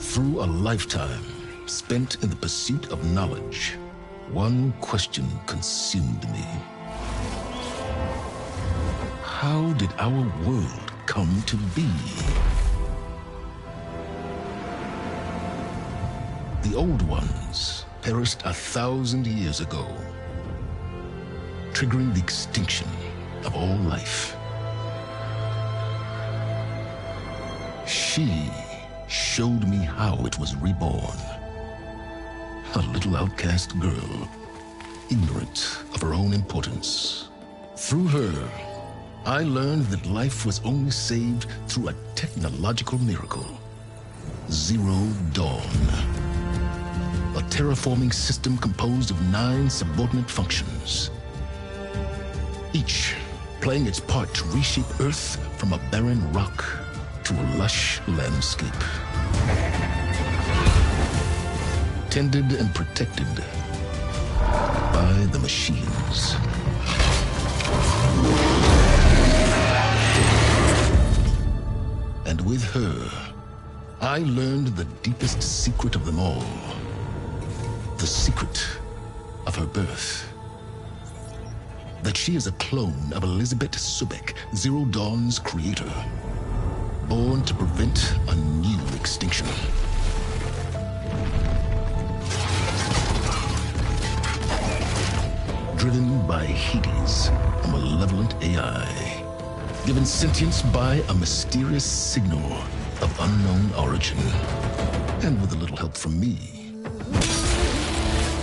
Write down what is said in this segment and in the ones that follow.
Through a lifetime spent in the pursuit of knowledge, one question consumed me. How did our world come to be? The old ones perished 1,000 years ago, triggering the extinction of all life. She showed me how it was reborn. A little outcast girl, ignorant of her own importance. Through her, I learned that life was only saved through a technological miracle. Zero Dawn. A terraforming system composed of 9 subordinate functions, each playing its part to reshape Earth from a barren rock to a lush landscape. Tended and protected by the machines. And with her, I learned the deepest secret of them all. The secret of her birth. That she is a clone of Elizabeth Sobek, Zero Dawn's creator. Born to prevent a new extinction. Driven by Hades, a malevolent AI. Given sentience by a mysterious signal of unknown origin. And with a little help from me,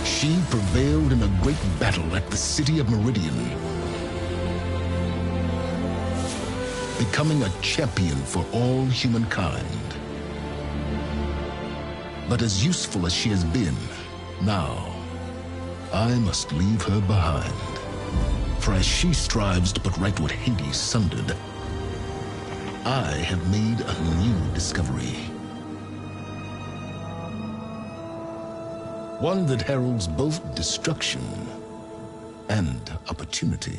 she prevailed in a great battle at the city of Meridian, becoming a champion for all humankind. But as useful as she has been, now I must leave her behind. For as she strives to put right what Hades sundered, I have made a new discovery. One that heralds both destruction and opportunity.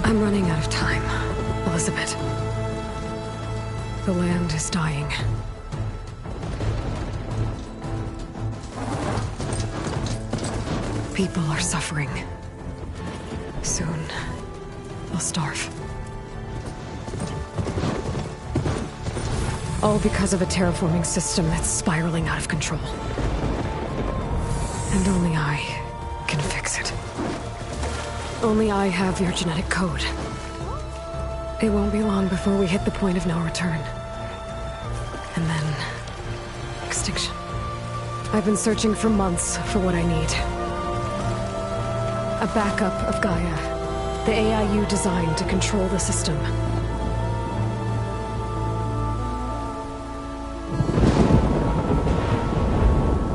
I'm running out of time, Elizabeth. The land is dying. People are suffering. Soon, they'll starve. All because of a terraforming system that's spiraling out of control. And only I can fix it. Only I have your genetic code. It won't be long before we hit the point of no return. And then... extinction. I've been searching for months for what I need. A backup of Gaia. The AI you designed to control the system.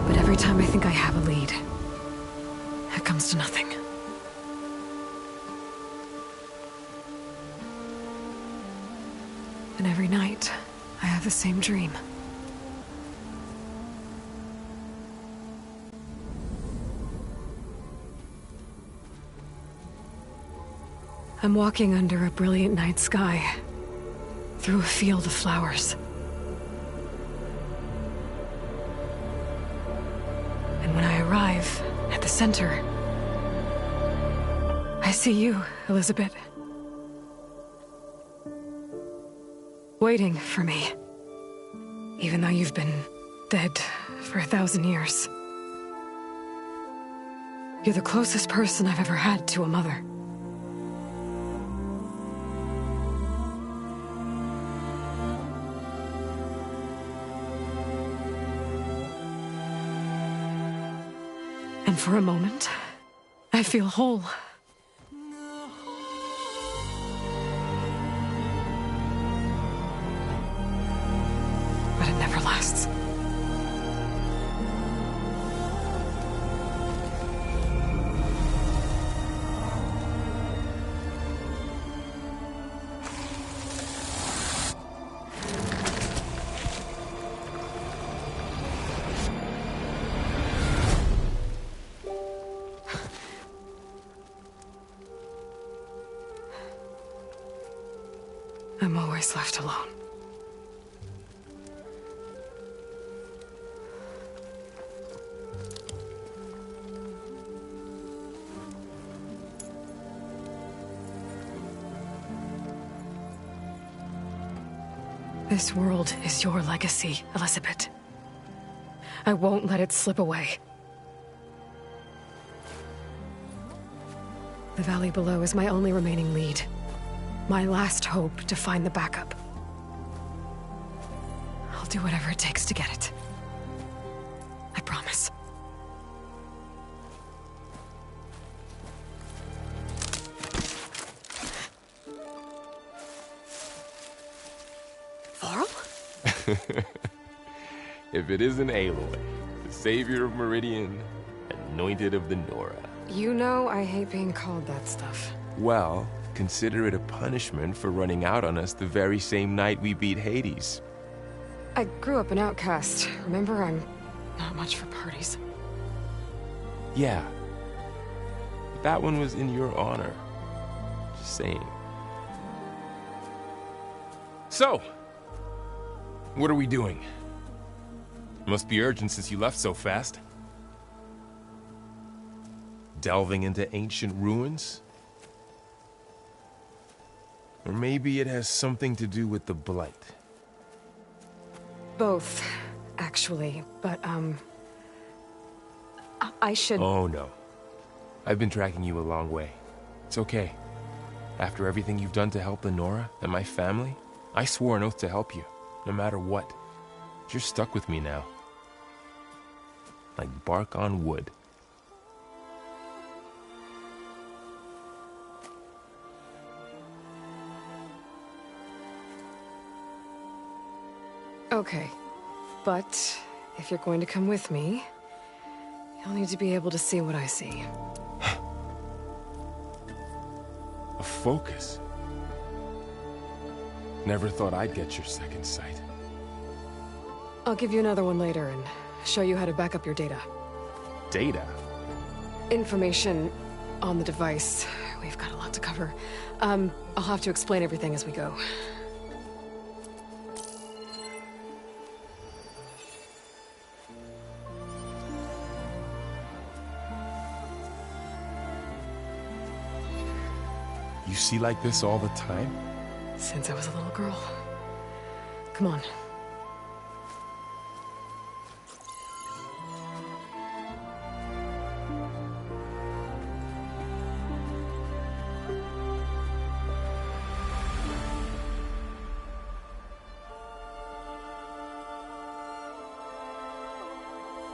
But every time I think I have a lead, it comes to nothing. And every night, I have the same dream. I'm walking under a brilliant night sky, through a field of flowers. And when I arrive at the center, I see you, Elizabeth. Waiting for me. Even though you've been dead for 1,000 years. You're the closest person I've ever had to a mother. And for a moment, I feel whole. But it never lasts. I'm always left alone. This world is your legacy, Elizabeth. I won't let it slip away. The valley below is my only remaining lead. My last hope to find the backup. I'll do whatever it takes to get it. I promise. Varl? If it isn't Aloy, the savior of Meridian, anointed of the Nora. You know I hate being called that stuff. Well, consider it a punishment for running out on us the very same night we beat Hades. I grew up an outcast. Remember, I'm not much for parties. Yeah. But that one was in your honor. Just saying. So, what are we doing? Must be urgent since you left so fast. Delving into ancient ruins? Or maybe it has something to do with the Blight. Both, actually, but, I should... Oh, no. I've been tracking you a long way. It's okay. After everything you've done to help the Nora and my family, I swore an oath to help you, no matter what. You're stuck with me now. Like bark on wood. Okay, but if you're going to come with me, you'll need to be able to see what I see. A focus? Never thought I'd get your second sight. I'll give you another one later and show you how to back up your data. Data? Information on the device. We've got a lot to cover. I'll have to explain everything as we go. You see like this all the time? Since I was a little girl. Come on.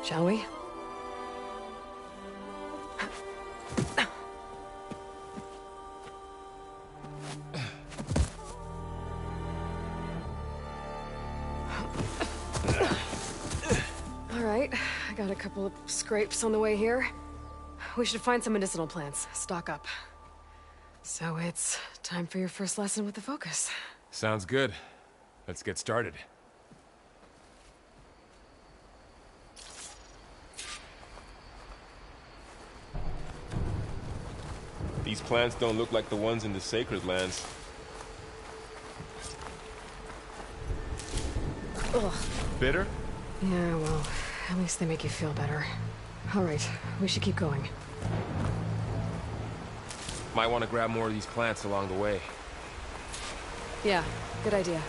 Shall we? All right, I got a couple of scrapes on the way here. We should find some medicinal plants, stock up. So it's time for your first lesson with the Focus. Sounds good. Let's get started. These plants don't look like the ones in the Sacred Lands. Ugh. Bitter? Yeah, well, at least they make you feel better. All right, we should keep going. Might want to grab more of these plants along the way. Yeah, good idea.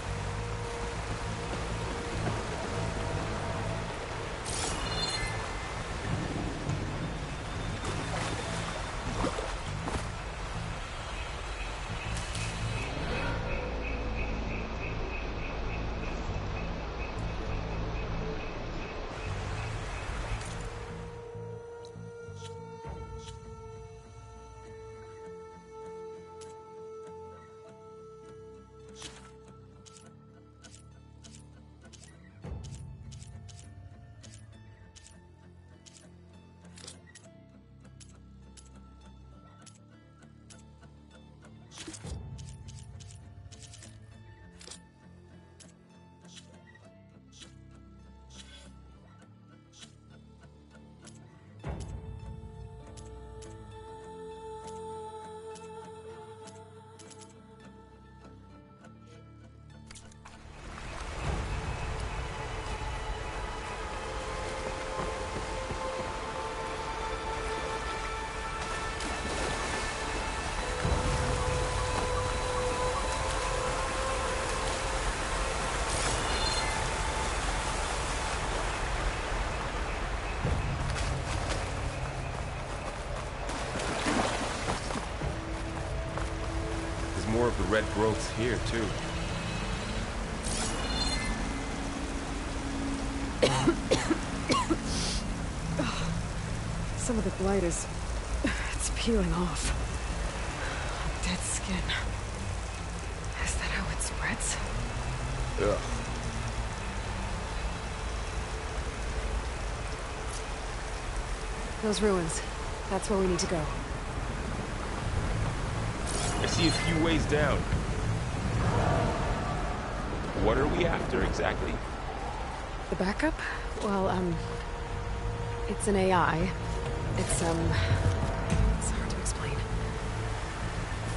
More of the red growths here, too. Some of the blight is... it's peeling off. Dead skin. Is that how it spreads? Ugh. Those ruins. That's where we need to go. I see a few ways down. What are we after, exactly? The backup? Well, it's an AI. It's hard to explain.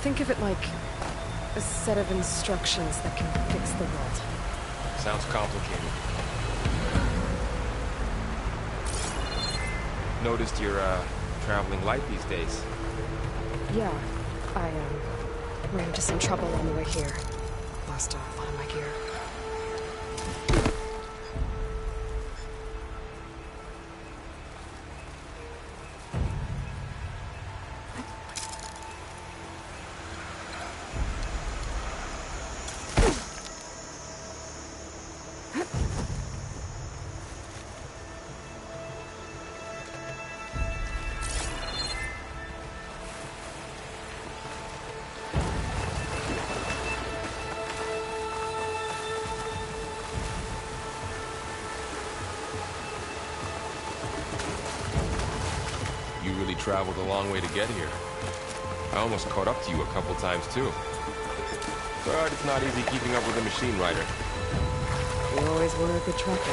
Think of it like a set of instructions that can fix the world. Sounds complicated. Noticed you're, traveling light these days. Yeah, I, ran into some trouble on the way here. Lost a lot of my gear. You really traveled a long way to get here. I almost caught up to you a couple times, too. But it's not easy keeping up with a machine rider. You always were a good tracker.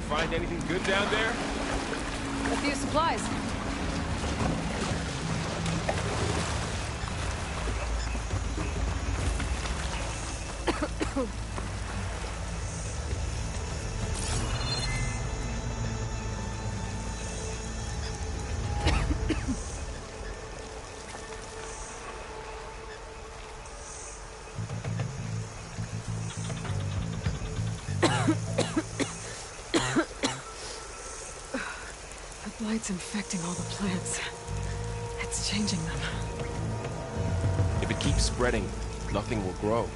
Find anything good down there? A few supplies. The blight's infecting all the plants. It's changing them. If it keeps spreading, nothing will grow.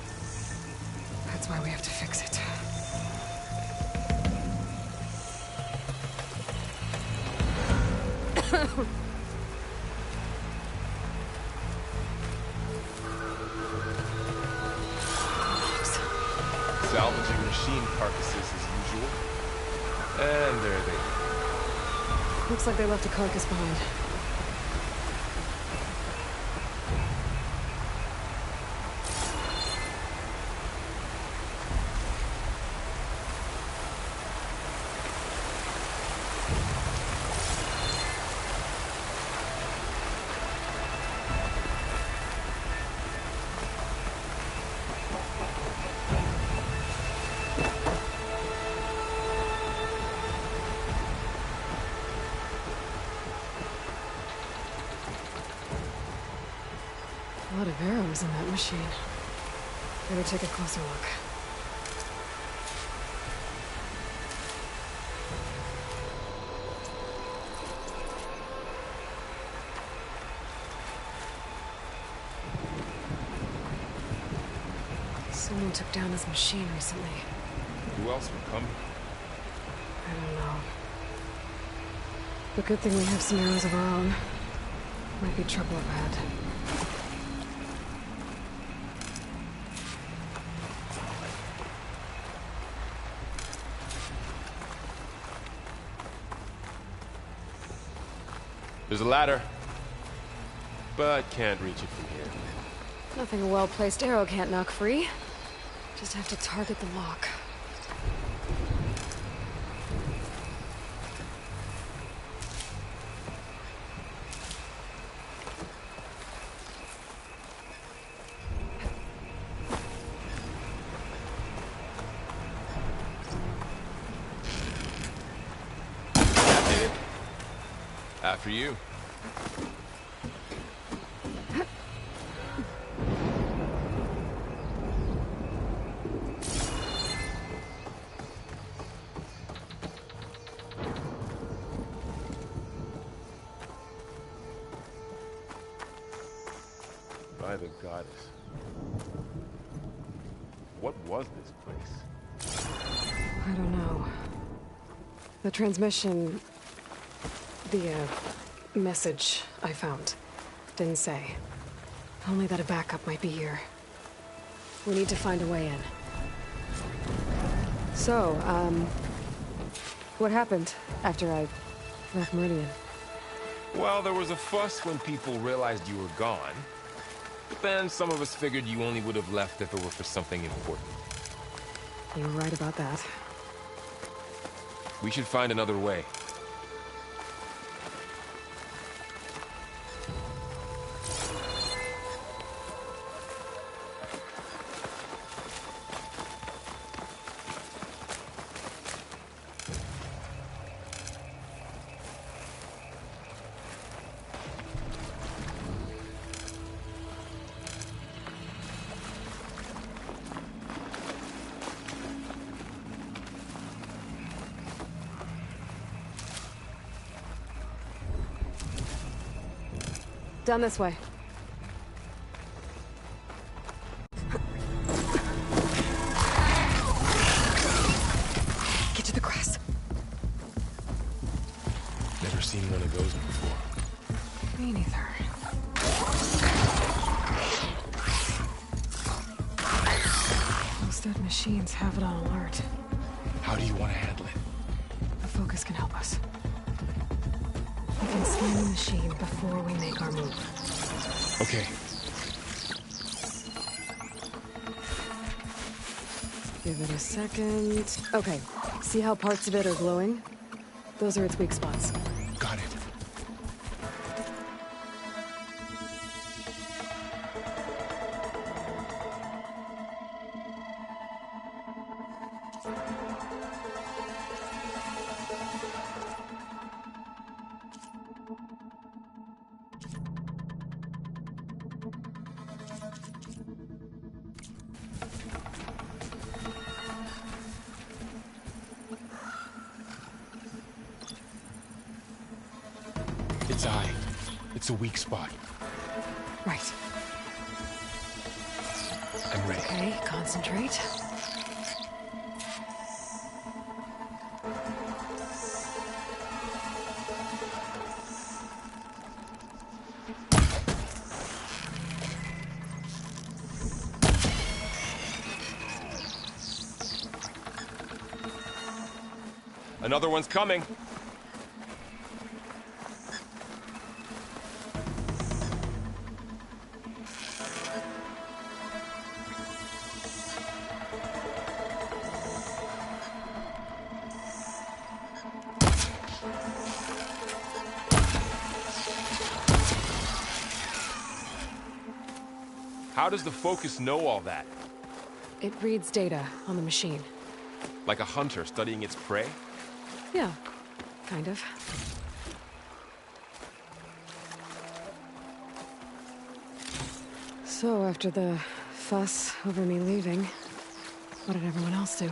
That's why we have to fix it. Salvaging machine carcasses as usual. And there they go. Looks like they left a carcass behind. lot of arrows in that machine. Better take a closer look. Someone took down his machine recently. Who else would come? I don't know. But good thing we have some arrows of our own. Might be trouble up ahead. There's a ladder, but can't reach it from here. Nothing a well-placed arrow can't knock free. Just have to target the lock. After you. By the goddess. What was this place? I don't know. The transmission... The, message I found didn't say. Only that a backup might be here. We need to find a way in. So, what happened after I left Meridian? Well, there was a fuss when people realized you were gone. But then some of us figured you only would have left if it were for something important. You were right about that. We should find another way. Down this way. Get to the grass. Never seen one of those before. Me neither. Most dead machines have it on alert. How do you want to handle it? The focus can help us. We can scan the machine before we make our move. Okay. Give it a second. Okay, see how parts of it are glowing? Those are its weak spots. Got it. Its eye. It's a weak spot. Right. I'm ready. Okay, concentrate. Another one's coming. How does the focus know all that? It reads data on the machine. Like a hunter studying its prey? Yeah, kind of. So, after the fuss over me leaving, what did everyone else do?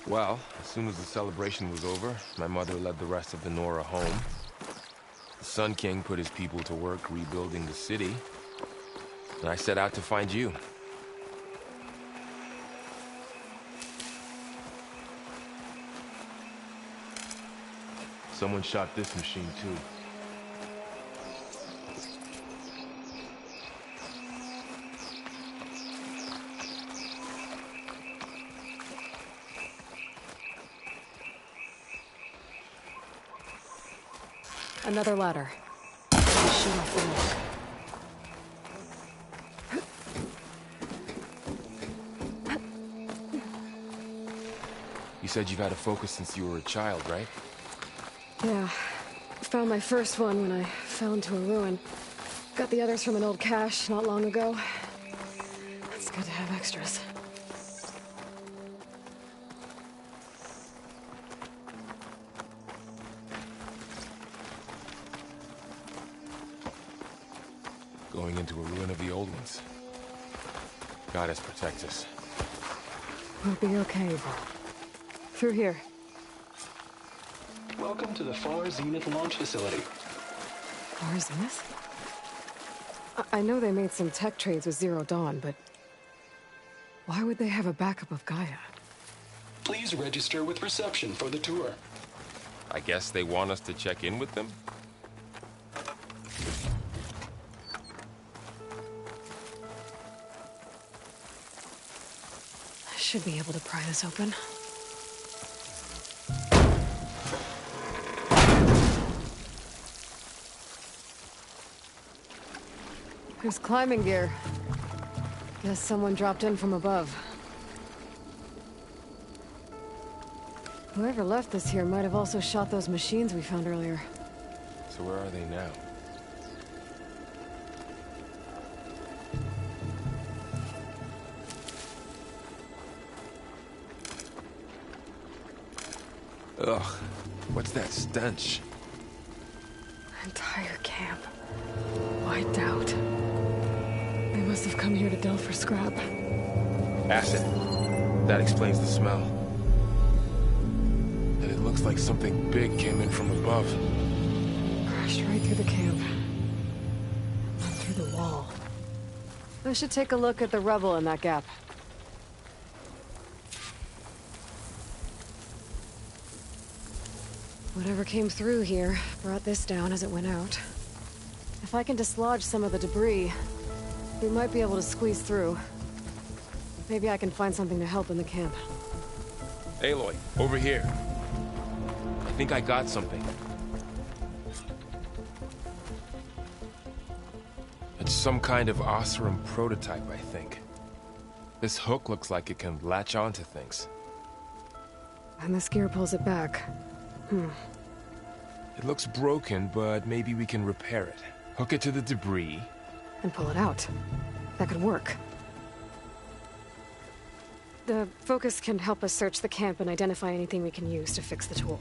Well, as soon as the celebration was over, my mother led the rest of the Nora home. The Sun King put his people to work rebuilding the city, and I set out to find you. Someone shot this machine, too. Another ladder. Shoot off the wall. You said you've had a focus since you were a child, right? Yeah. Found my first one when I fell into a ruin. Got the others from an old cache not long ago. It's good to have extras. Going into a ruin of the old ones. Goddess protect us. We'll be okay, but... Through here. Welcome to the Far Zenith launch facility. Far Zenith? I know they made some tech trades with Zero Dawn, but... why would they have a backup of Gaia? Please register with reception for the tour. I guess they want us to check in with them? I should be able to pry this open. There's climbing gear. Guess someone dropped in from above. Whoever left this here might have also shot those machines we found earlier. So where are they now? Ugh, what's that stench? Entire camp. Wiped out. They must have come here to delve for scrap. Acid. That explains the smell. And it looks like something big came in from above. Crashed right through the camp. Went through the wall. I should take a look at the rubble in that gap. Whatever came through here brought this down as it went out. If I can dislodge some of the debris, we might be able to squeeze through. Maybe I can find something to help in the camp. Aloy, over here. I think I got something. It's some kind of Oseram prototype, I think. This hook looks like it can latch onto things. And this gear pulls it back. It looks broken, but maybe we can repair it. Hook it to the debris. And pull it out. That could work. The focus can help us search the camp and identify anything we can use to fix the tool.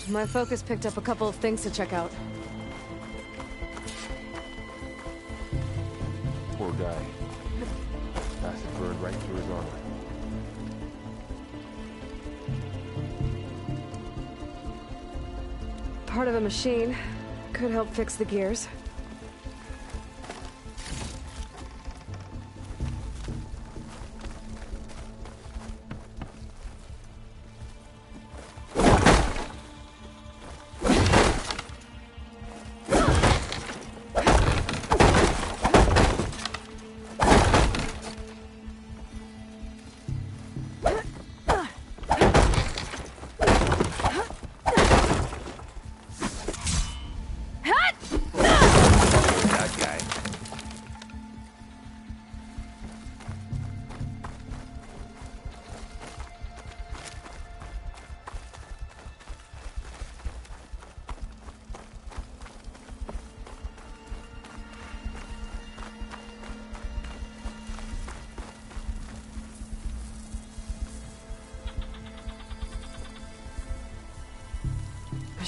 My focus picked up a couple of things to check out. Poor guy. Acid burned right through his armor. Part of a machine. Could help fix the gears.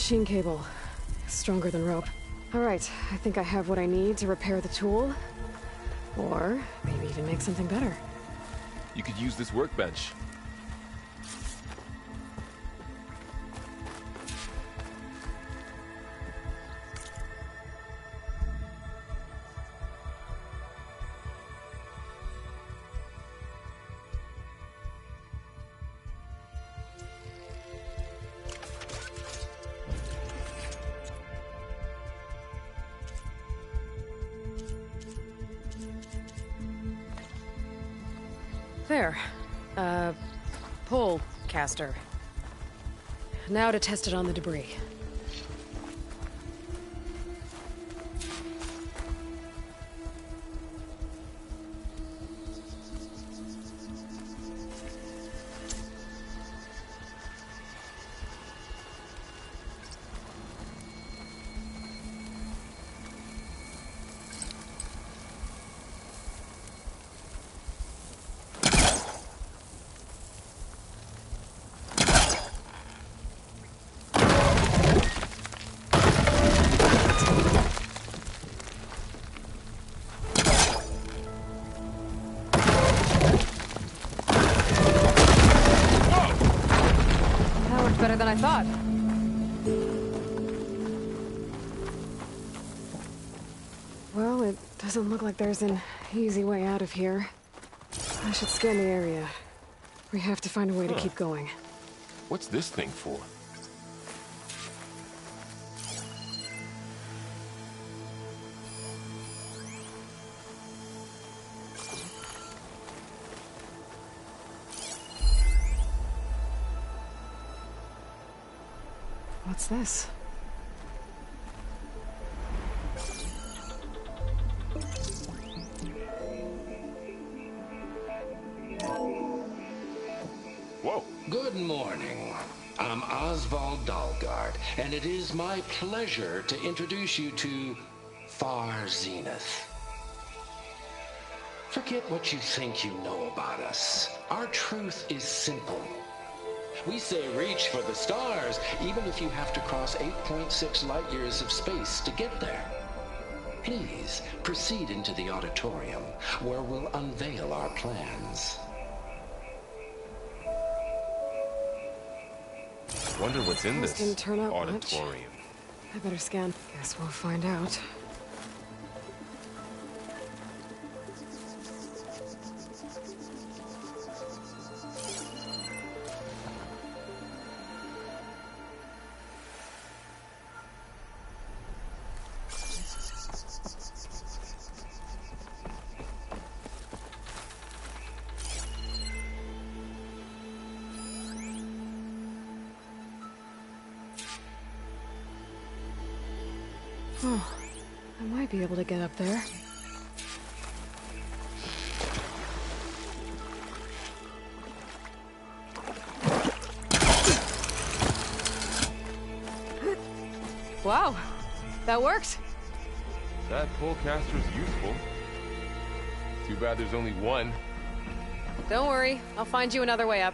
Machine cable. Stronger than rope. Alright, I think I have what I need to repair the tool. Or maybe even make something better. You could use this workbench. There. Pole caster. Now to test it on the debris. Better than I thought. Well, it doesn't look like there's an easy way out of here. I should scan the area. We have to find a way to keep going. What's this thing for? What's this? Whoa. Good morning. I'm Oswald Dalgard, and it is my pleasure to introduce you to Far Zenith. Forget what you think you know about us. Our truth is simple. We say reach for the stars, even if you have to cross 8.6 light years of space to get there. Please proceed into the auditorium, where we'll unveil our plans. Wonder what's in This this didn't turn out much. auditorium. I better scan. Guess we'll find out. Oh, I might be able to get up there. Wow, that worked. That pole caster's useful. Too bad there's only one. Don't worry, I'll find you another way up.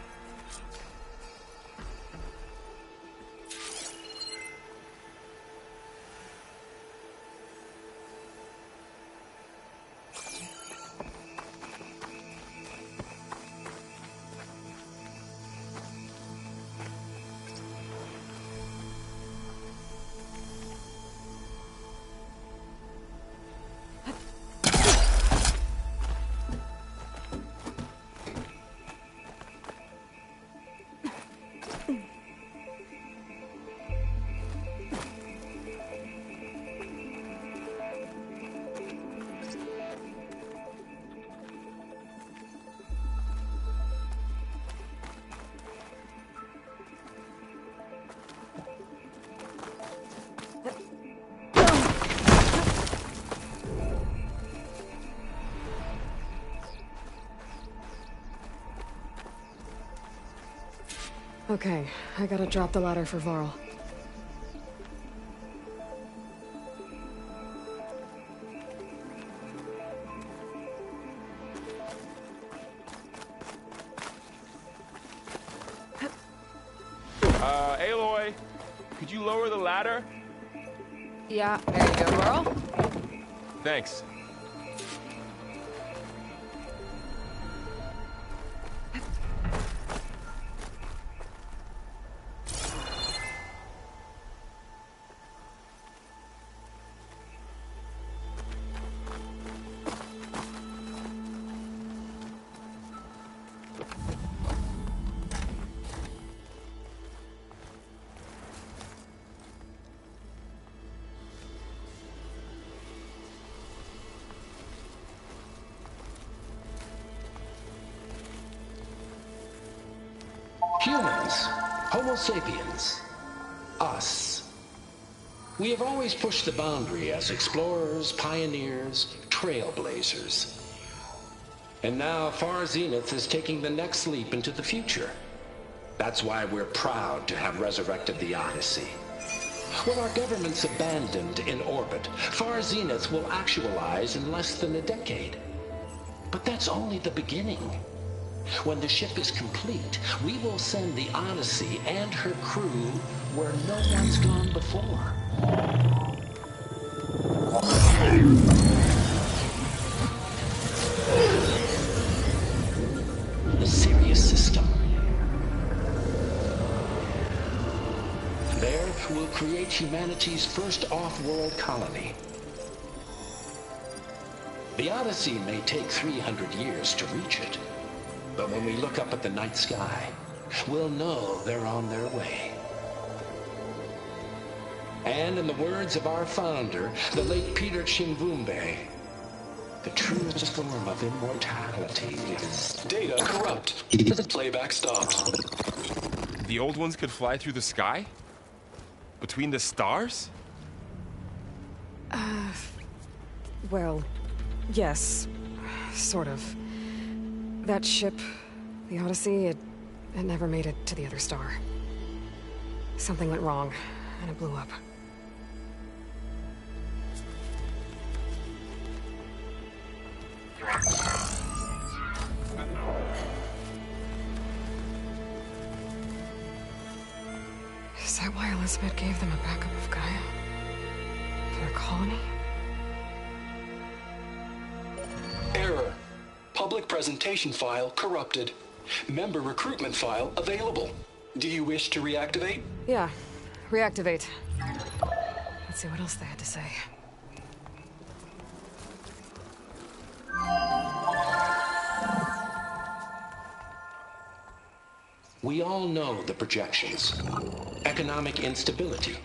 Okay, I gotta drop the ladder for Varl. Aloy! Could you lower the ladder? Yeah, there you go, Laurel. Thanks. Humans, Homo sapiens, us. We have always pushed the boundary as explorers, pioneers, trailblazers. And now Far Zenith is taking the next leap into the future. That's why we're proud to have resurrected the Odyssey. When our government's abandoned in orbit, Far Zenith will actualize in less than a decade. But that's only the beginning. When the ship is complete, we will send the Odyssey and her crew where no one's gone before. The Sirius system. There, we'll create humanity's first off-world colony. The Odyssey may take 300 years to reach it. But when we look up at the night sky, we'll know they're on their way. And in the words of our founder, the late Peter Chimvumbe, the truest form of immortality is... Data corrupt. Playback stopped. The old ones could fly through the sky? Between the stars? Well, yes. Sort of. That ship, the Odyssey, it never made it to the other star. Something went wrong, and it blew up. Is that why Elizabeth gave them a backup of Gaia? For their colony? Error. Public presentation file corrupted. Member recruitment file available. Do you wish to reactivate? Yeah, reactivate. Let's see what else they had to say. We all know the projections. Economic instability,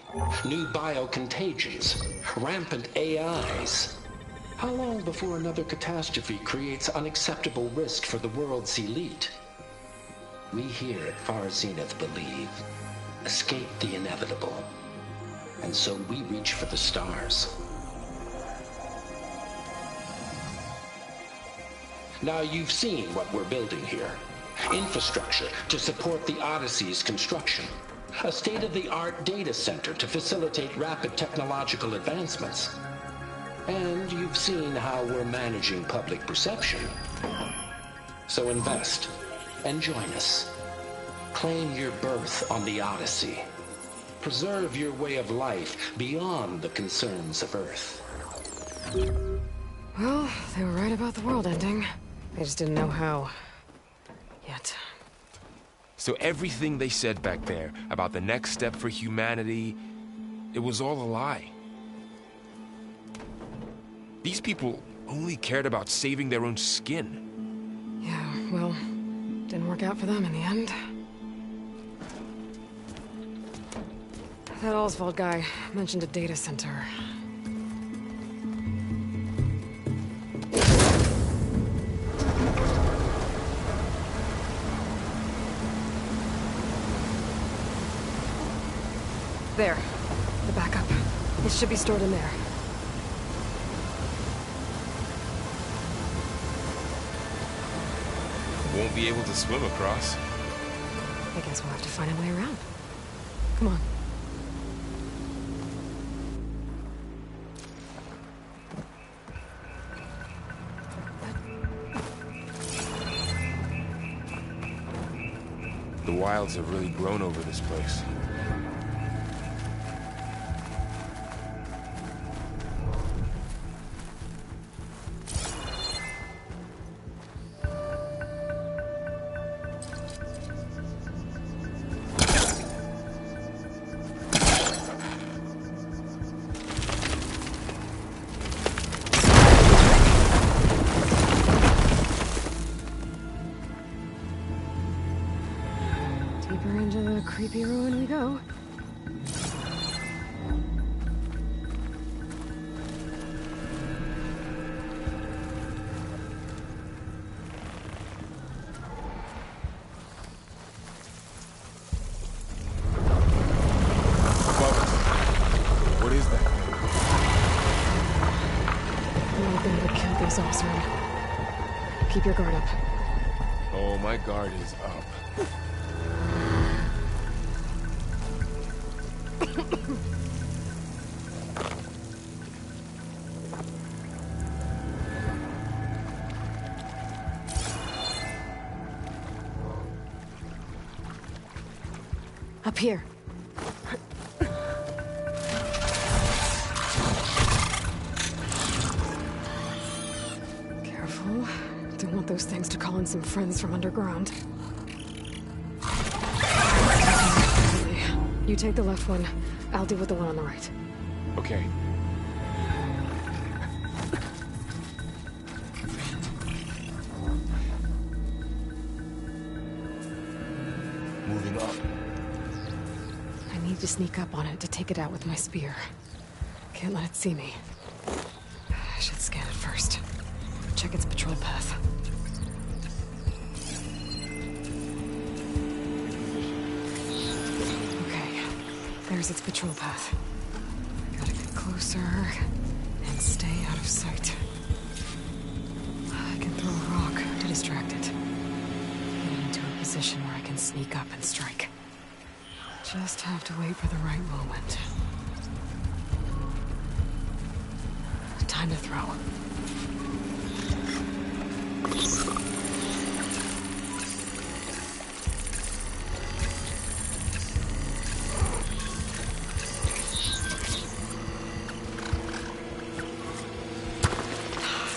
new biocontagions, rampant AIs. How long before another catastrophe creates unacceptable risk for the world's elite? We here at Far Zenith believe, escape the inevitable. And so we reach for the stars. Now you've seen what we're building here. Infrastructure to support the Odyssey's construction. A state-of-the-art data center to facilitate rapid technological advancements. And you've seen how we're managing public perception. So invest and join us. Claim your berth on the Odyssey. Preserve your way of life beyond the concerns of Earth. Well, they were right about the world ending. They just didn't know how. Yet. So everything they said back there about the next step for humanity, it was all a lie. These people only cared about saving their own skin. Yeah, well, didn't work out for them in the end. That Oswald guy mentioned a data center. There. The backup. It should be stored in there. Won't be able to swim across. I guess we'll have to find a way around. Come on. The wilds have really grown over this place. the creepy ruin we go. What is that? Nothing would kill these Osran. Keep your guard up. Oh, my guard is up. Up here. Careful. Don't want those things to call in some friends from underground. You take the left one. I'll deal with the one on the right. Okay. Moving up. I need to sneak up on it to take it out with my spear. Can't let it see me. I should scan it first. Check its patrol path. Okay, there's its patrol path. Gotta get closer and stay out of sight. I can throw a rock to distract it. Get it into a position where I can sneak up and strike. Just have to wait for the right moment. Time to throw.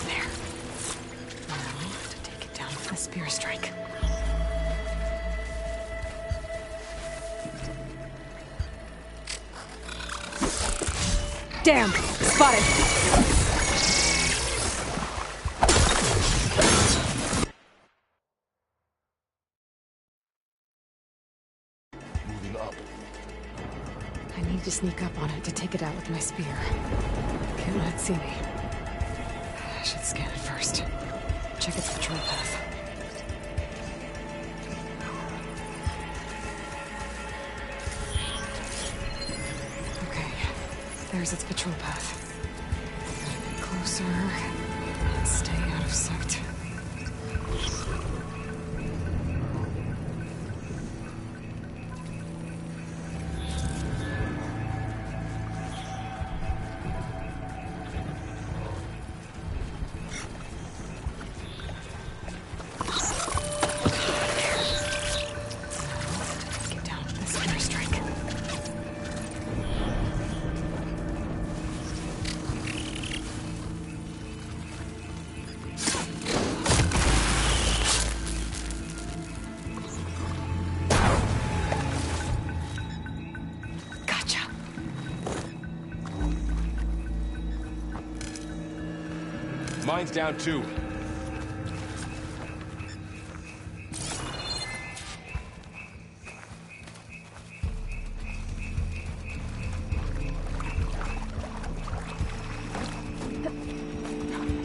There. Now to take it down with a spear strike. Damn! Spotted! Moving up. I need to sneak up on it to take it out with my spear. Can't let it see me. I should scan it first. Check its patrol path. Okay, there's its patrol path. Get closer and stay out of sight. Get down with the spear strike. Gotcha. Mine's down too.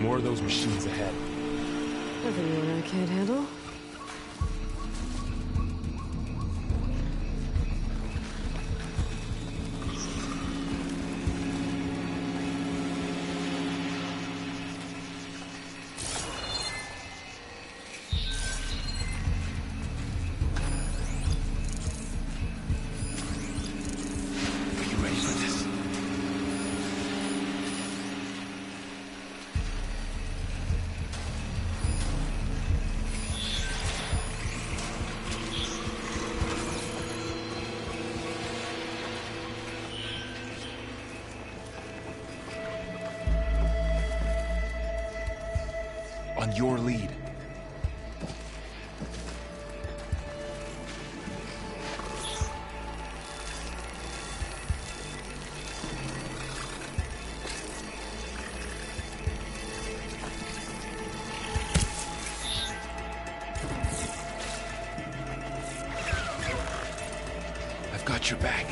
More of those machines ahead. Nothing I can't handle. Are you ready for this? On your lead. got your back.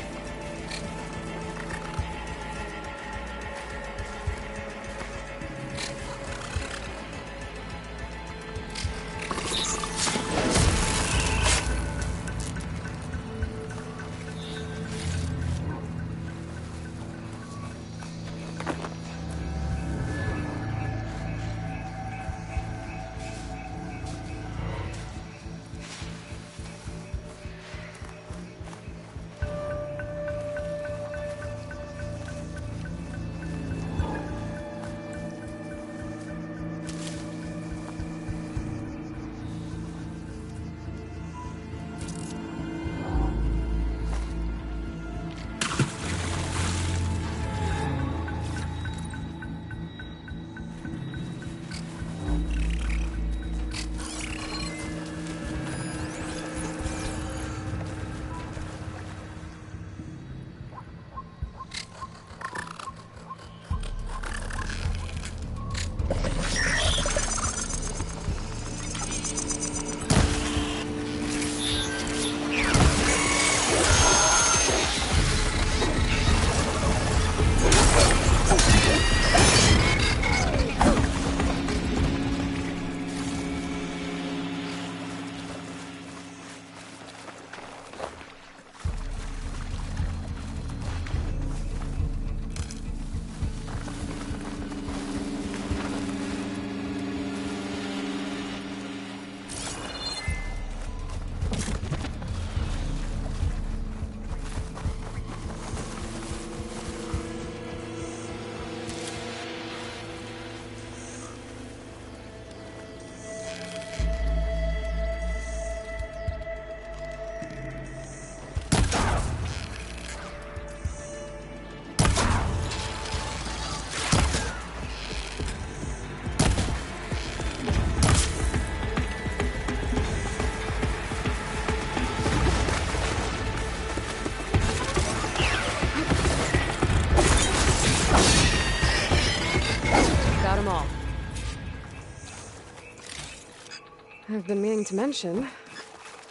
I've been meaning to mention,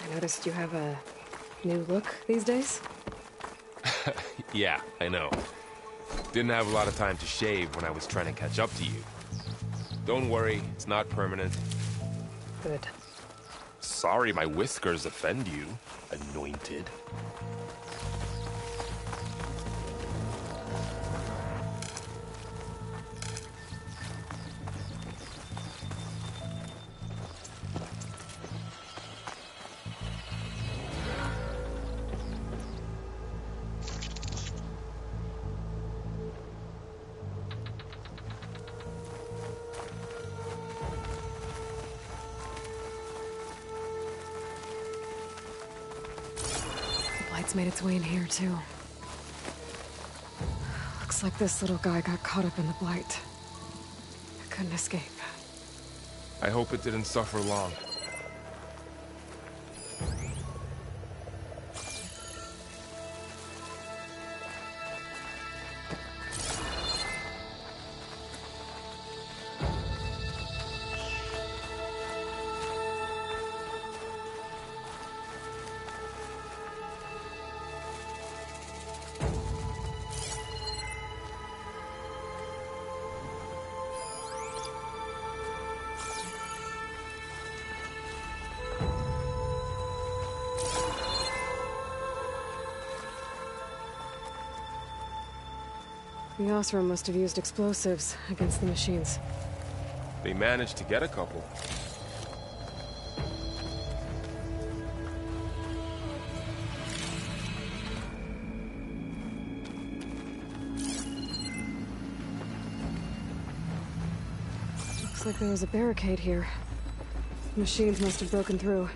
I noticed you have a new look these days. Yeah, I know. Didn't have a lot of time to shave when I was trying to catch up to you. Don't worry, it's not permanent. Good. Sorry my whiskers offend you, anointed. It's made its way in here, too. Looks like this little guy got caught up in the Blight. I couldn't escape. I hope it didn't suffer long. The Oseram must have used explosives against the machines. They managed to get a couple. Looks like there was a barricade here. The machines must have broken through.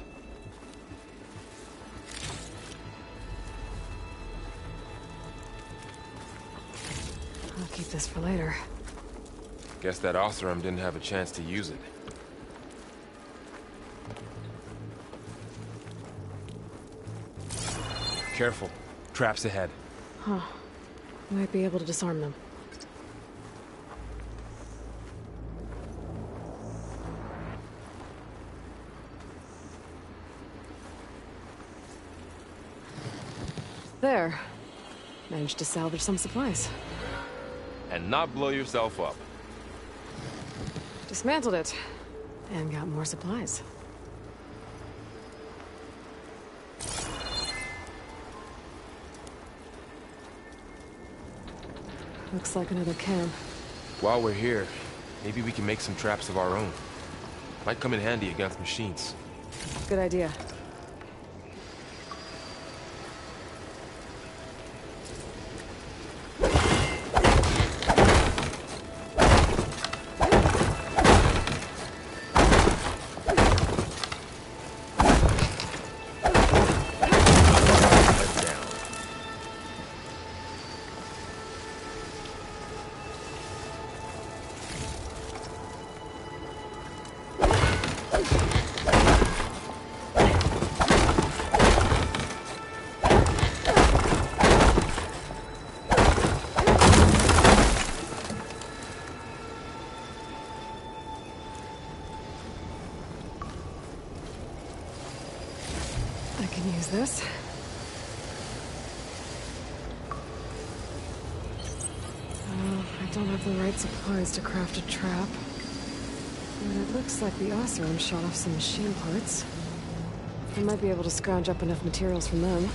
I'll keep this for later. Guess that Oseram didn't have a chance to use it. Careful. Traps ahead. Huh. Might be able to disarm them. There. Managed to salvage some supplies. And not blow yourself up. Dismantled it. And got more supplies. Looks like another camp. While we're here, maybe we can make some traps of our own. Might come in handy against machines. Good idea. I can use this. I don't have the right supplies to craft a trap. And it looks like the Oseram shot off some machine parts. I might be able to scrounge up enough materials from them.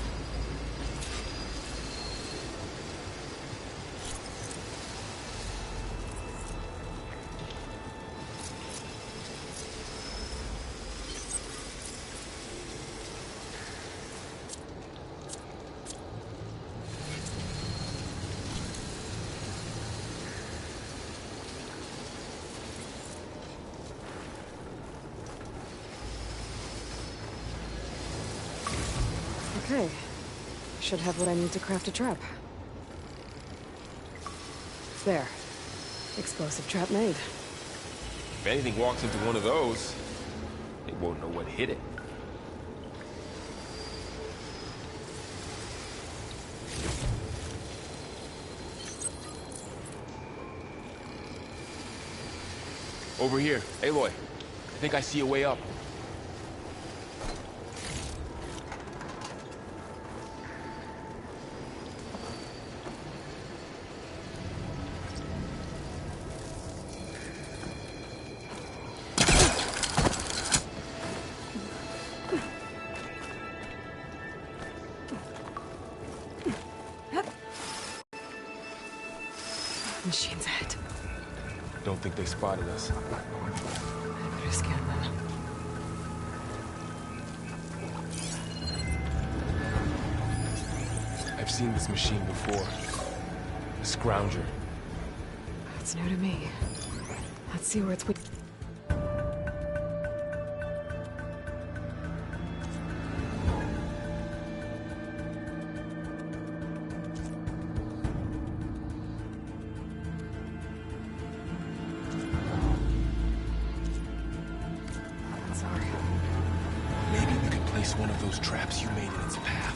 Okay. Should have what I need to craft a trap. There. Explosive trap made. If anything walks into one of those, they won't know what hit it. Over here, Aloy. I think I see a way up. Machines ahead. Don't think they spotted us. I better scan them. I've seen this machine before. A scrounger. That's new to me. Let's see where it's with. Sorry. Maybe we could place one of those traps you made in its path.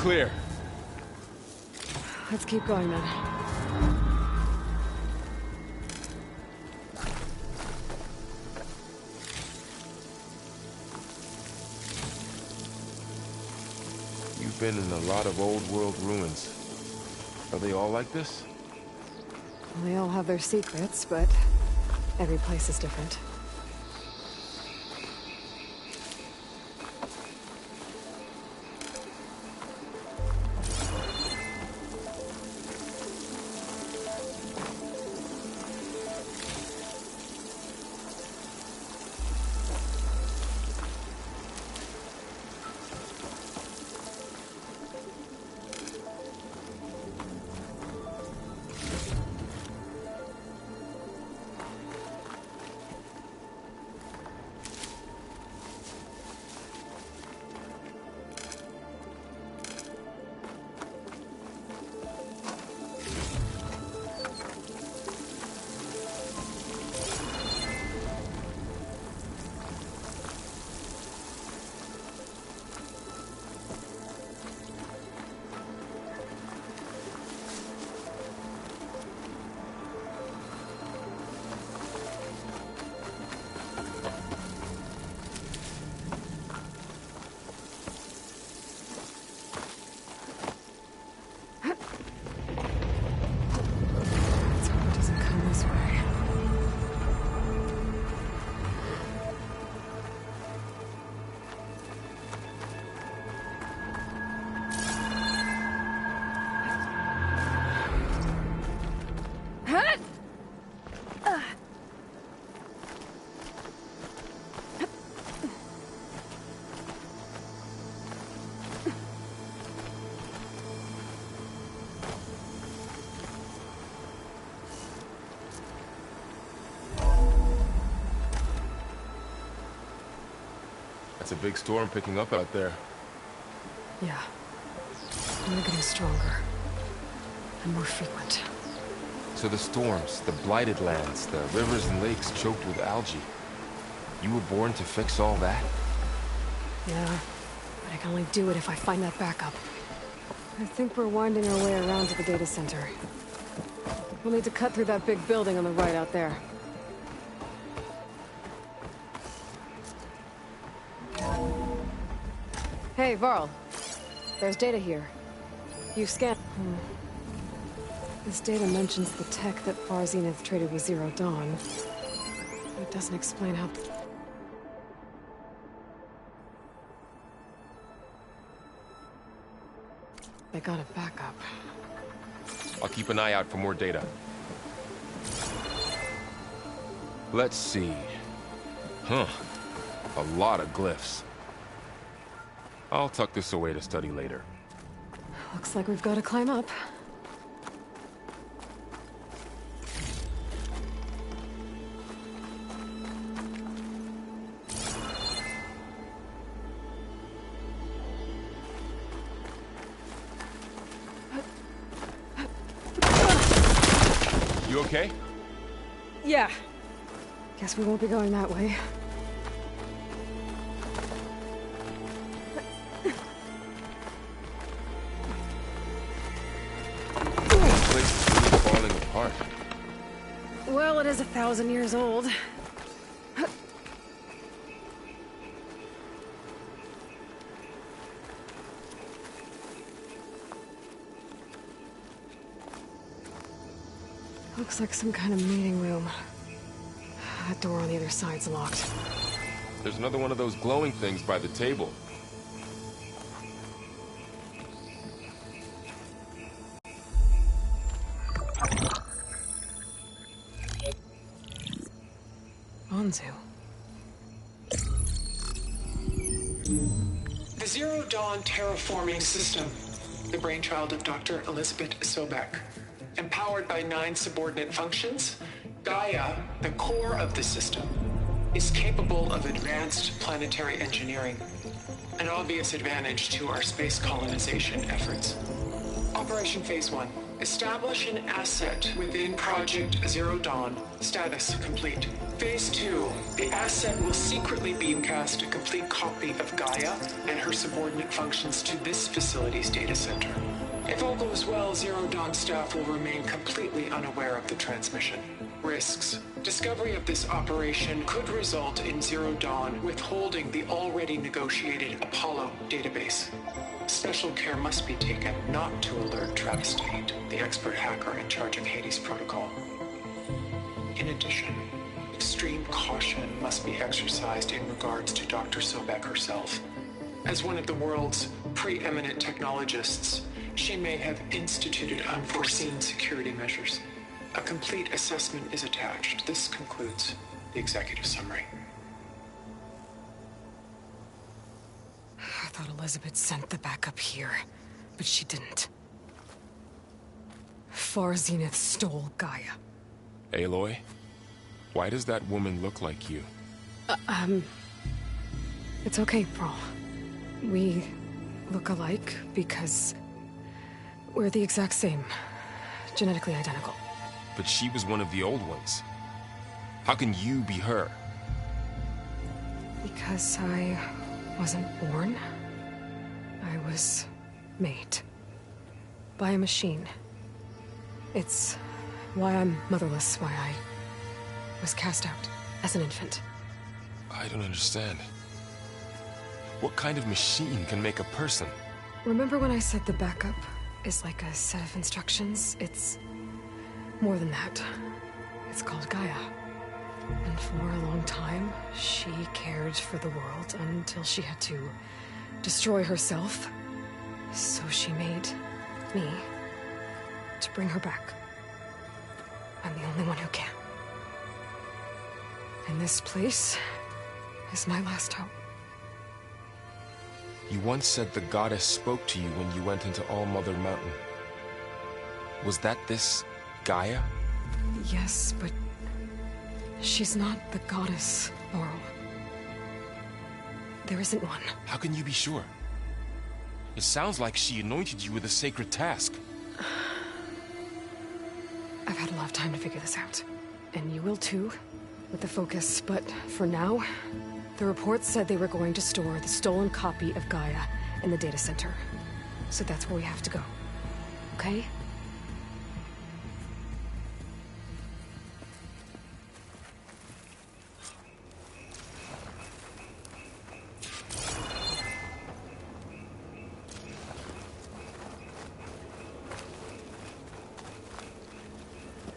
clear. Let's keep going then. You've been in a lot of old world ruins. Are they all like this? Well, they all have their secrets, but every place is different. It's a big storm picking up out there. Yeah. And they're getting stronger. And more frequent. So the storms, the blighted lands, the rivers and lakes choked with algae. You were born to fix all that? Yeah. But I can only do it if I find that backup. I think we're winding our way around to the data center. We'll need to cut through that big building on the right out there. Hey, Varl. There's data here. You scanned... This data mentions the tech that Far Zenith traded with Zero Dawn. It doesn't explain how... They got a backup. I'll keep an eye out for more data. Let's see. Huh. A lot of glyphs. I'll tuck this away to study later. Looks like we've got to climb up. You okay? Yeah. Guess we won't be going that way. Well, it is 1,000 years old. Looks like some kind of meeting room. That door on the other side's locked. There's another one of those glowing things by the table. Anzu. The Zero Dawn terraforming system, the brainchild of Dr. Elizabeth Sobek. Empowered by 9 subordinate functions, Gaia, the core of the system, is capable of advanced planetary engineering, an obvious advantage to our space colonization efforts. Operation Phase 1. Establish an asset within Project Zero Dawn. Status complete. Phase 2. The asset will secretly beamcast a complete copy of Gaia and her subordinate functions to this facility's data center. If all goes well, Zero Dawn staff will remain completely unaware of the transmission. Risks. Discovery of this operation could result in Zero Dawn withholding the already negotiated Apollo database. Special care must be taken not to alert Travis Tate, the expert hacker in charge of Hades Protocol. In addition, extreme caution must be exercised in regards to Dr. Sobek herself. As one of the world's preeminent technologists, she may have instituted unforeseen security measures. A complete assessment is attached. This concludes the executive summary. I thought Elizabeth sent the backup here, but she didn't. Far Zenith stole Gaia. Aloy? Why does that woman look like you? It's okay, Pearl. We look alike because we're the exact same. Genetically identical. But she was one of the old ones. How can you be her? Because I wasn't born. I was made. By a machine. It's why I'm motherless, why I was cast out as an infant. I don't understand. What kind of machine can make a person? Remember when I said the backup is like a set of instructions? It's more than that. It's called Gaia. And for a long time, she cared for the world until she had to destroy herself. So she made me to bring her back. I'm the only one who can. And this place is my last hope. You once said the goddess spoke to you when you went into All Mother Mountain. Was that this Gaia? Yes, but she's not the goddess, Laurel. There isn't one. How can you be sure? It sounds like she anointed you with a sacred task. I've had a lot of time to figure this out. And you will too, with the focus. But for now, the reports said they were going to store the stolen copy of Gaia in the data center. So that's where we have to go. Okay?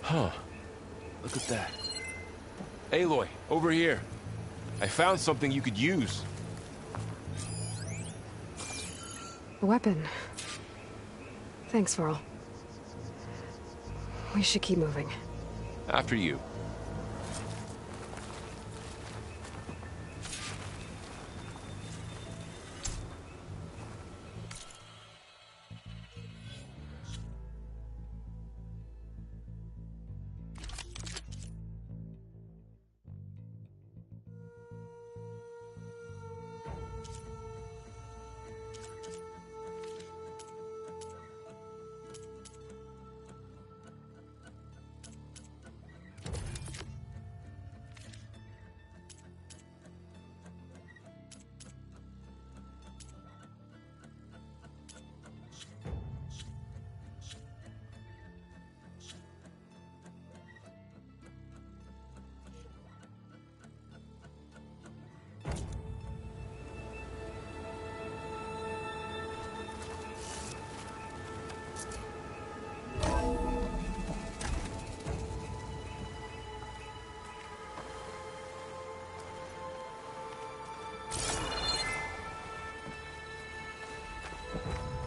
Huh. Look at that. Aloy, over here. I found something you could use. A weapon. Thanks, Varl. We should keep moving. After you.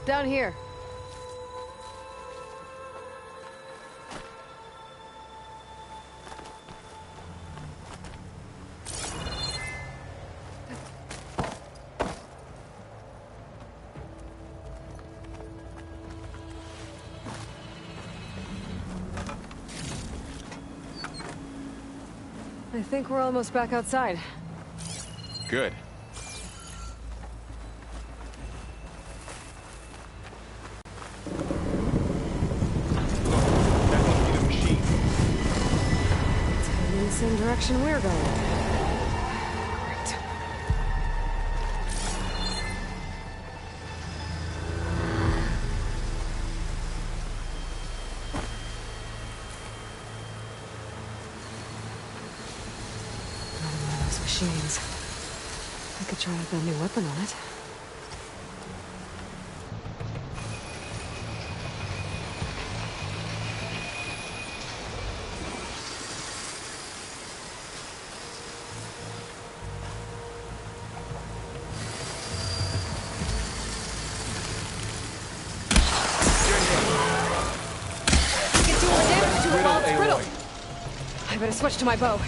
Down here. I think we're almost back outside. Good. direction we're going. Great. Another one of those machines. I could try out that new weapon on it. I better switch to my bow.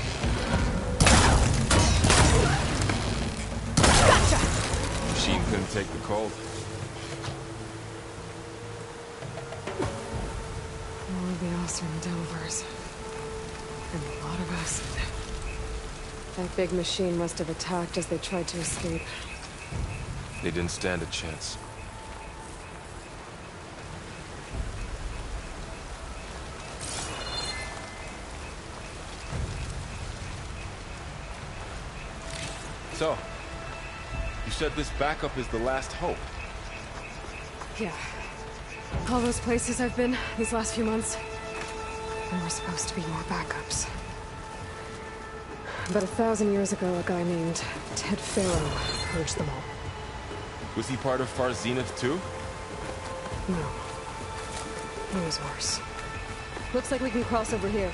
Gotcha! Machine couldn't take the cold. More of the Oseram Delvers. And a lot of acid. That big machine must have attacked as they tried to escape. They didn't stand a chance. So, you said this backup is the last hope. Yeah. All those places I've been these last few months, there were supposed to be more backups. But 1,000 years ago, a guy named Ted Faro purged them all. Was he part of Far Zenith too? No. He was worse. Looks like we can cross over here.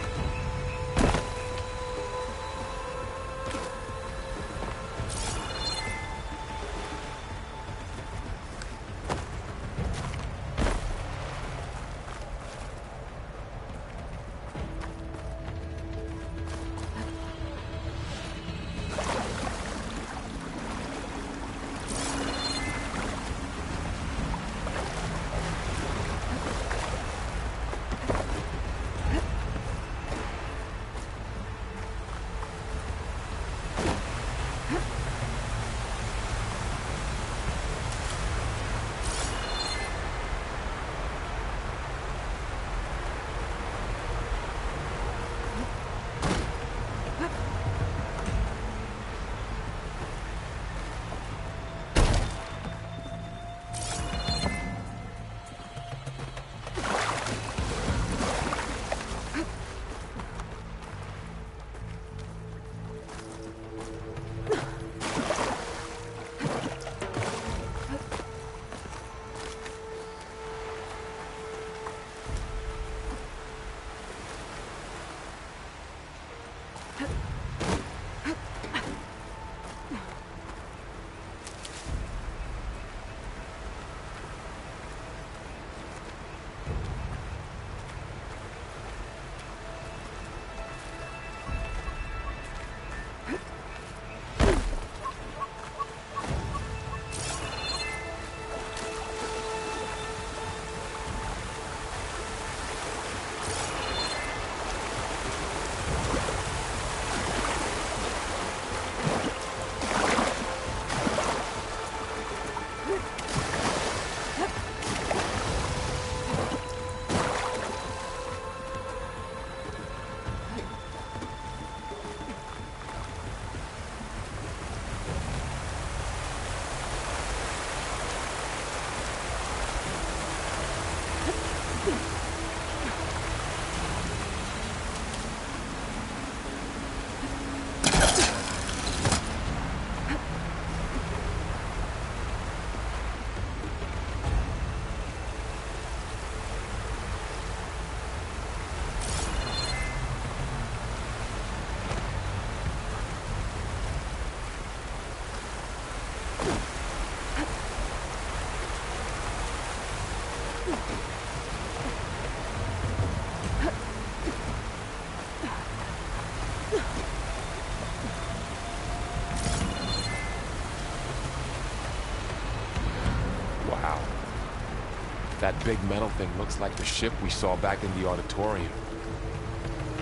That big metal thing looks like the ship we saw back in the auditorium.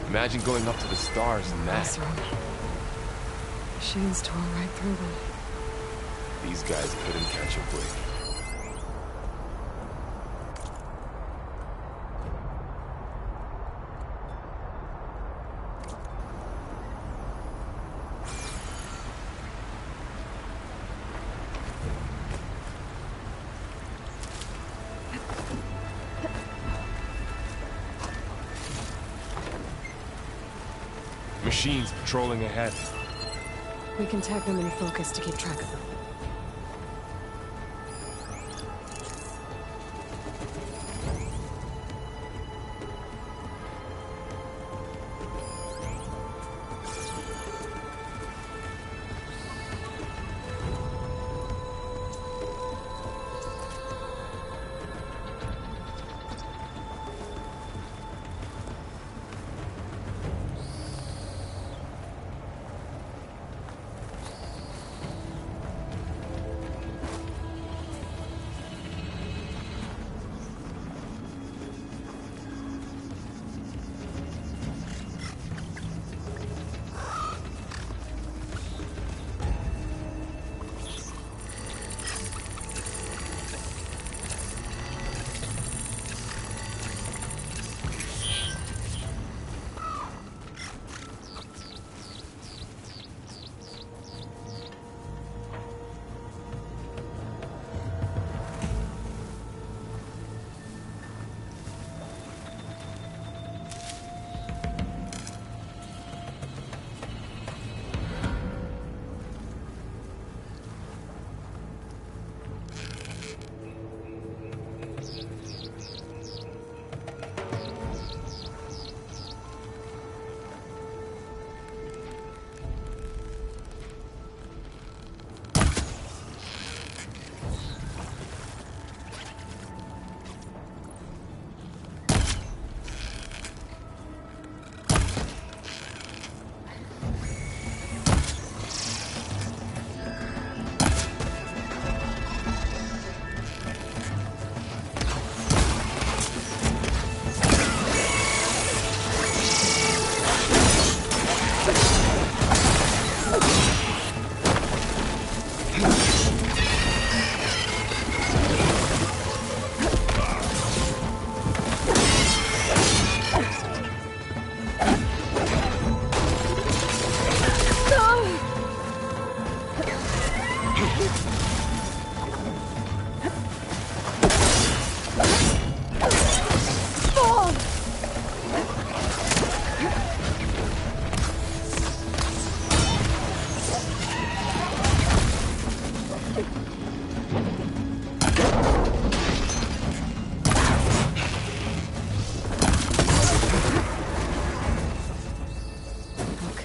Imagine going up to the stars in that. Machines tore right through them. These guys couldn't catch a break. Machines patrolling ahead. We can tag them in focus to keep track of them.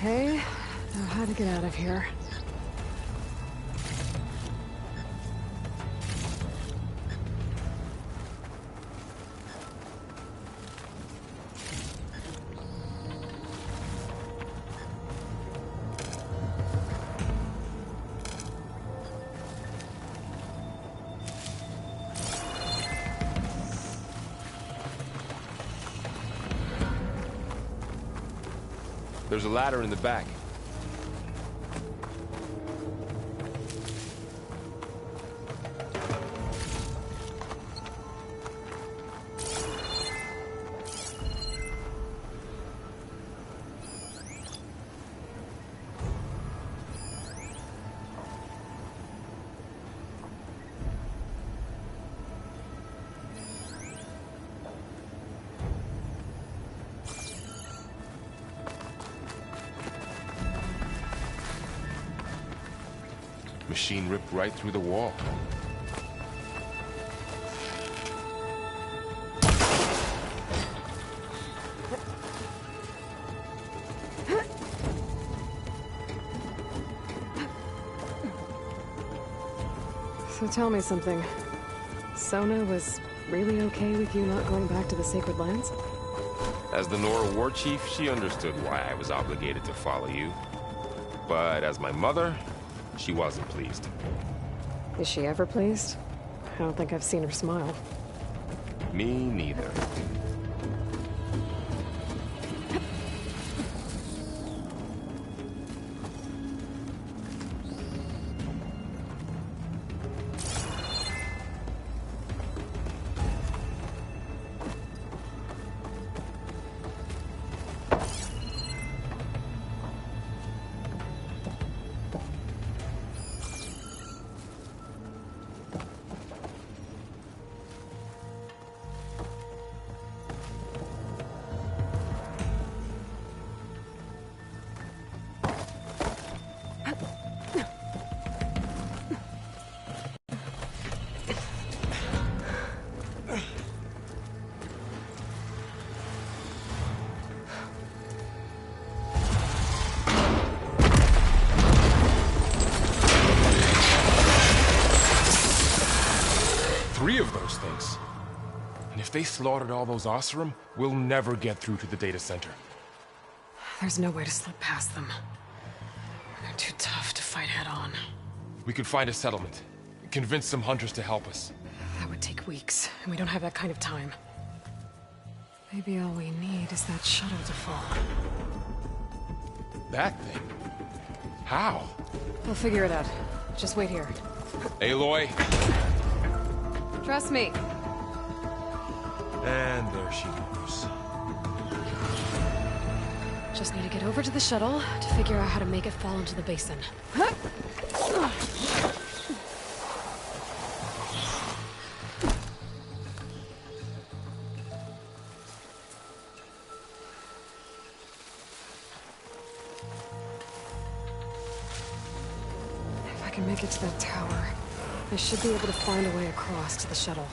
Okay, now how to get out of here. There's a ladder in the back. Machine ripped right through the wall. So tell me something. Sona was really okay with you not going back to the Sacred Lands? As the Nora war chief, she understood why I was obligated to follow you. But as my mother, she wasn't pleased. Is she ever pleased? I don't think I've seen her smile. Me neither. they slaughtered all those Oseram, we'll never get through to the data center. There's no way to slip past them. They're too tough to fight head-on. We could find a settlement. Convince some hunters to help us. That would take weeks, and we don't have that kind of time. Maybe all we need is that shuttle to fall. That thing? How? We'll figure it out. Just wait here. Aloy. Trust me. And there she goes. Just need to get over to the shuttle to figure out how to make it fall into the basin. If I can make it to that tower, I should be able to find a way across to the shuttle.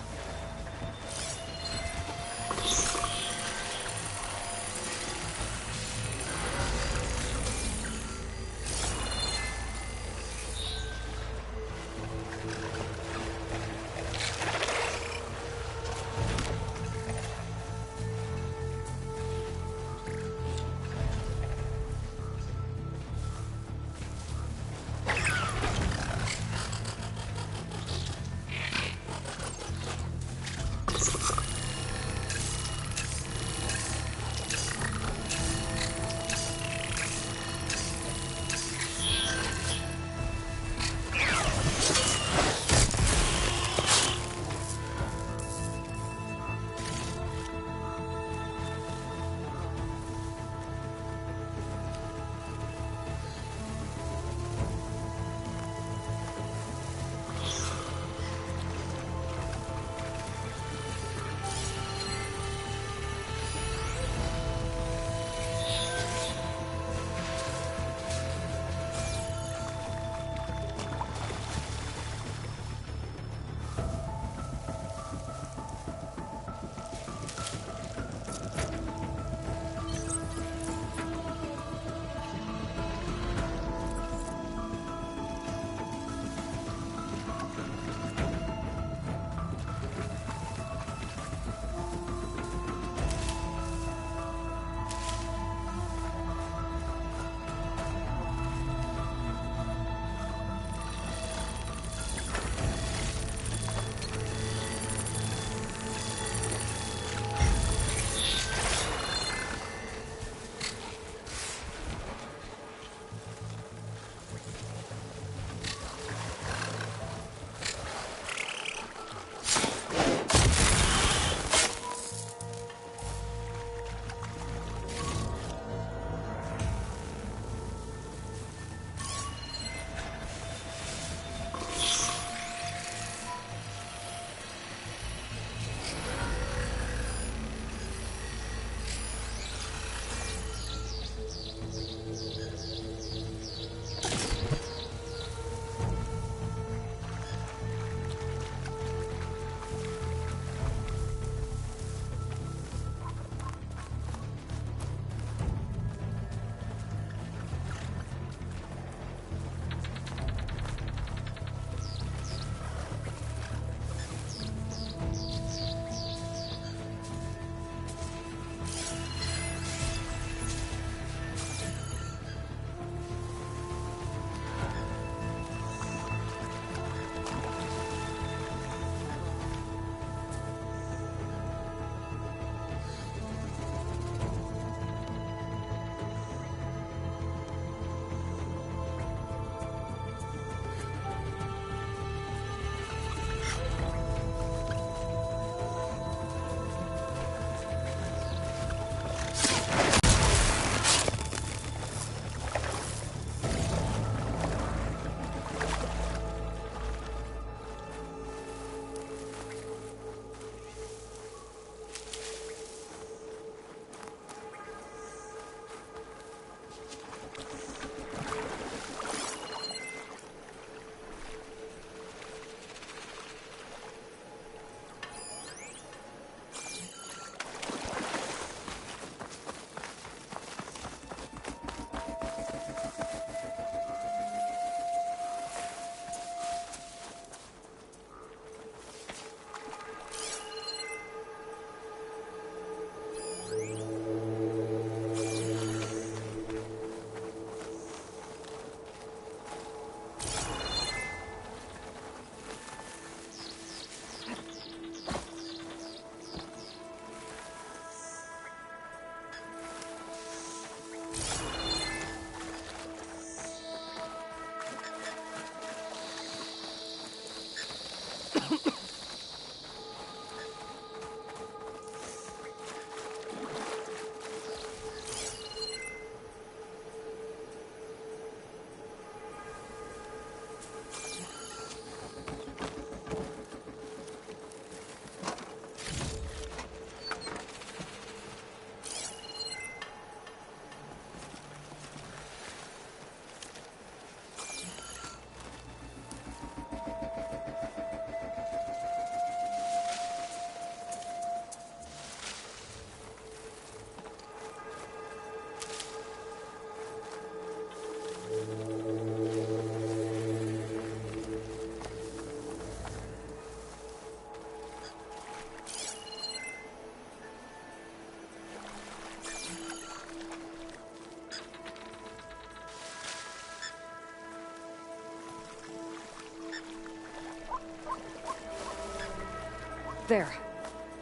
There.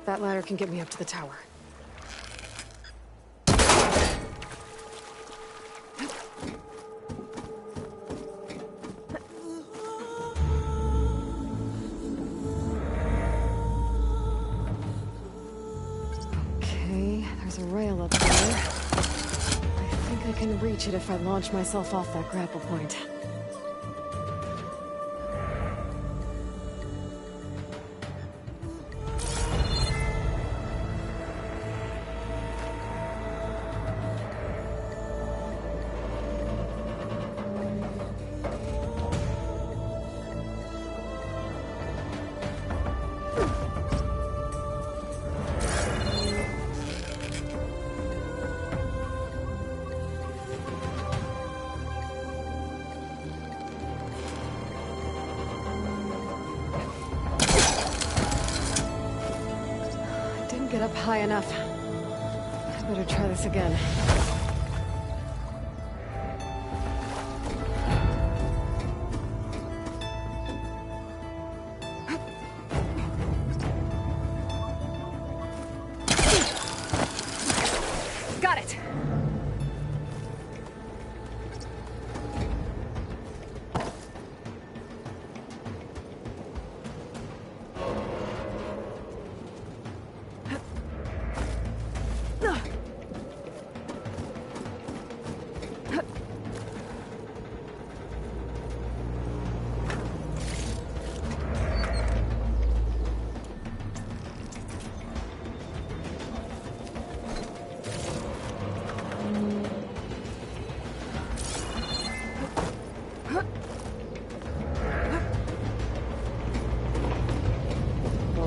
That ladder can get me up to the tower. Okay, there's a rail up there. I think I can reach it if I launch myself off that grapple point. Get up high enough. I better try this again. Got it!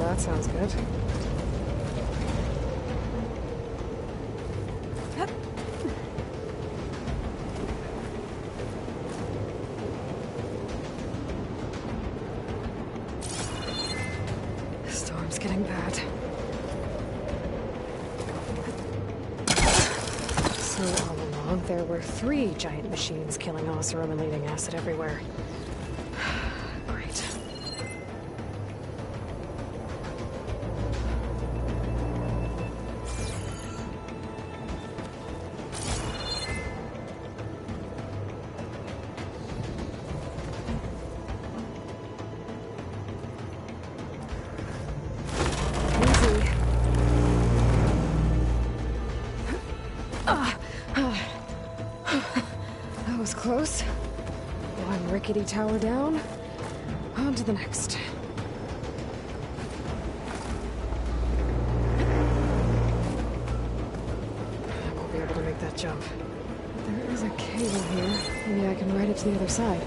That sounds good. The storm's getting bad. So all along, there were 3 giant machines killing Oseram and leaving acid everywhere. Great. That was close. One rickety tower down. On to the next. I won't be able to make that jump. There is a cable here. Maybe I can ride it to the other side.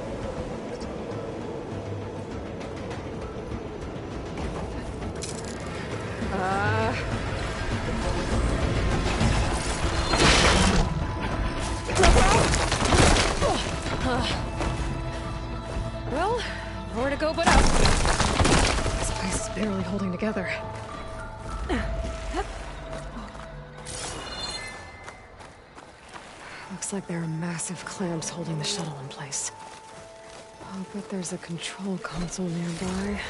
Well, nowhere to go but up. This place is barely holding together. Looks like there are massive clamps holding the shuttle in place. I'll bet there's a control console nearby.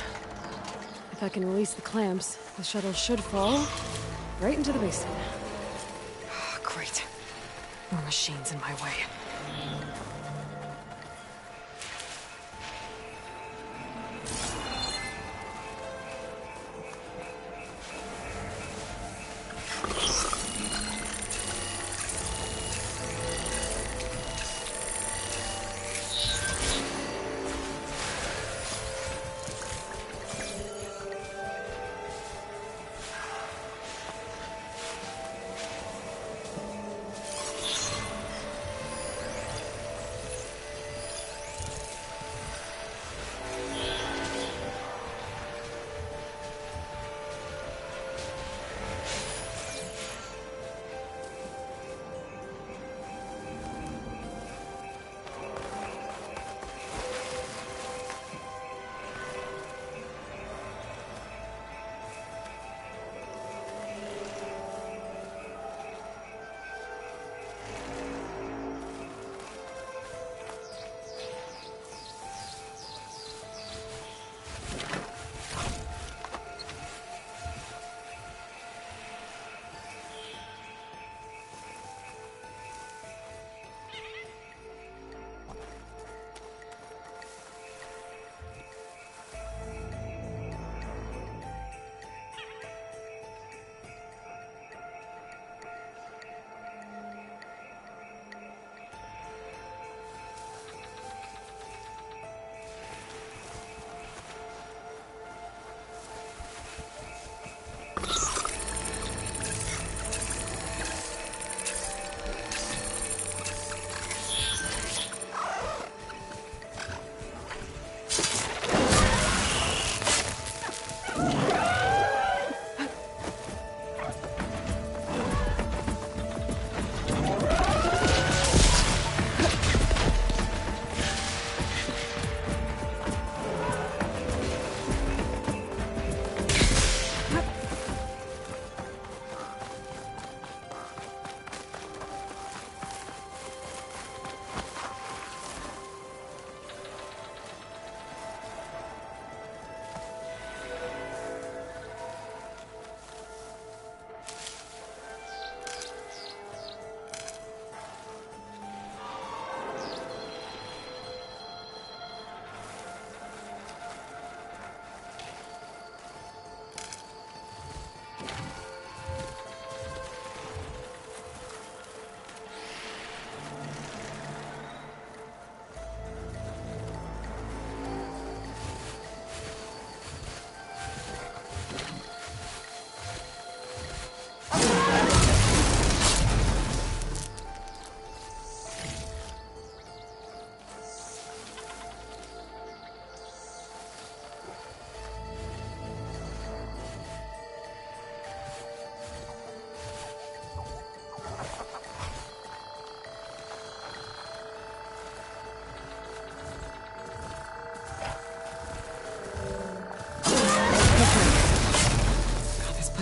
If I can release the clamps, the shuttle should fall right into the basin. Oh, great. More machines in my way.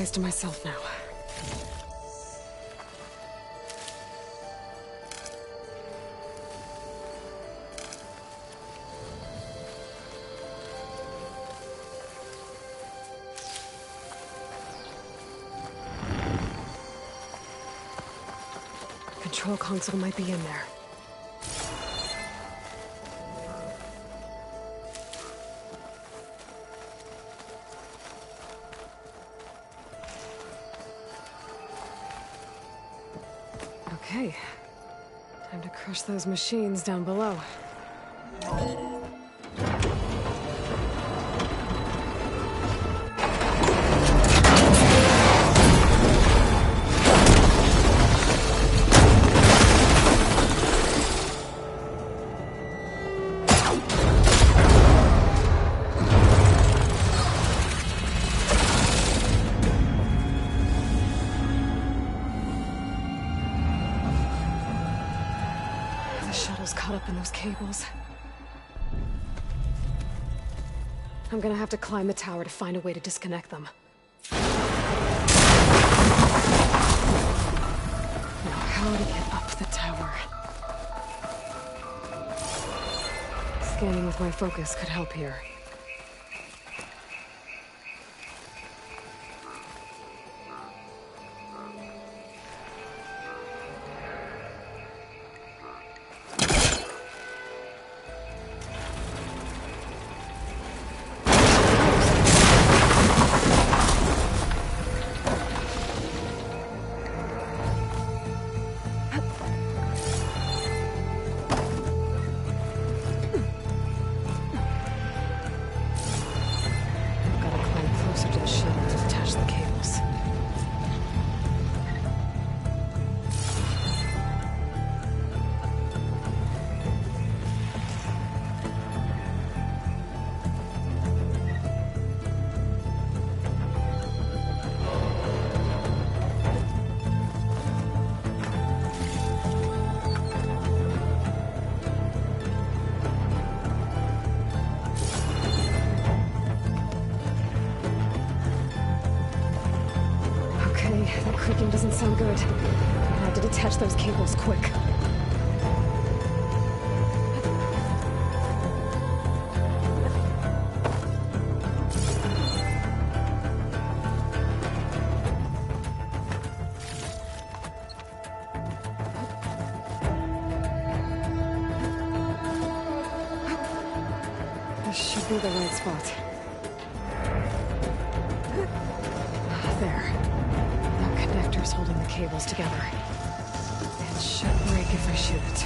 place to myself now. Control console might be in there. Okay. Time to crush those machines down below. Caught up in those cables. I'm gonna have to climb the tower to find a way to disconnect them. Now, how to get up the tower? Scanning with my focus could help here. That creaking doesn't sound good. I'm gonna have to detach those cables quick. This should be the right spot. There. Connectors holding the cables together. It should break if I shoot it.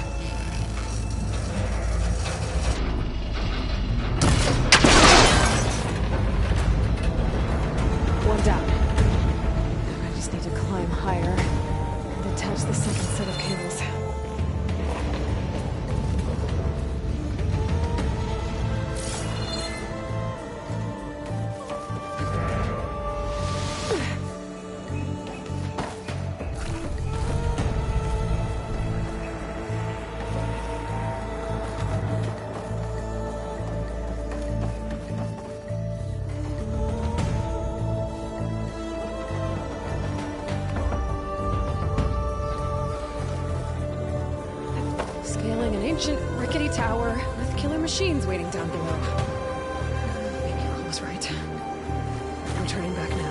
One down. Now I just need to climb higher and detach the second set of cables. Ancient, rickety tower with killer machines waiting down below. Maybe Earl was right. I'm turning back now.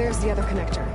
Where's the other connector?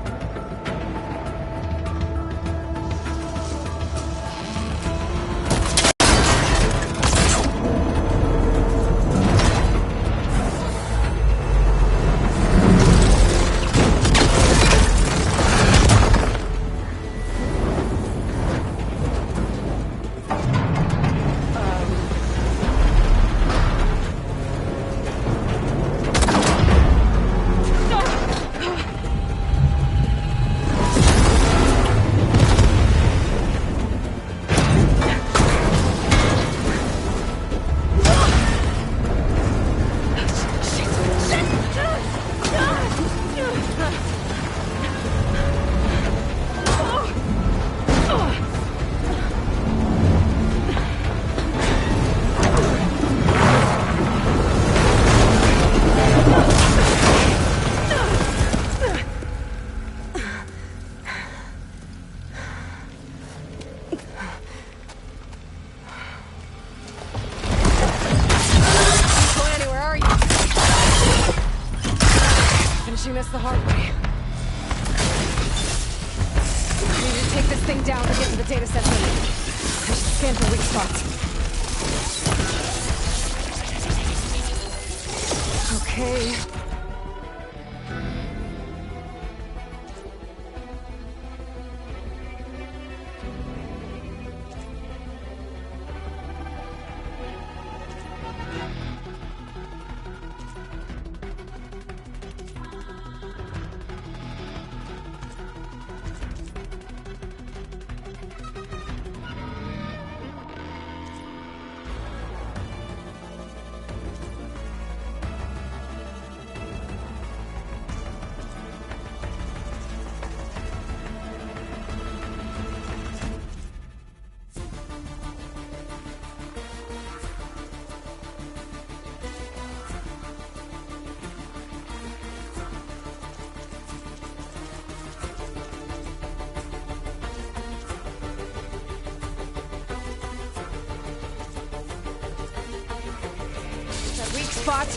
Finishing this the hard way. I need to take this thing down to get to the data center. I should scan for weak spots. Okay. Spot.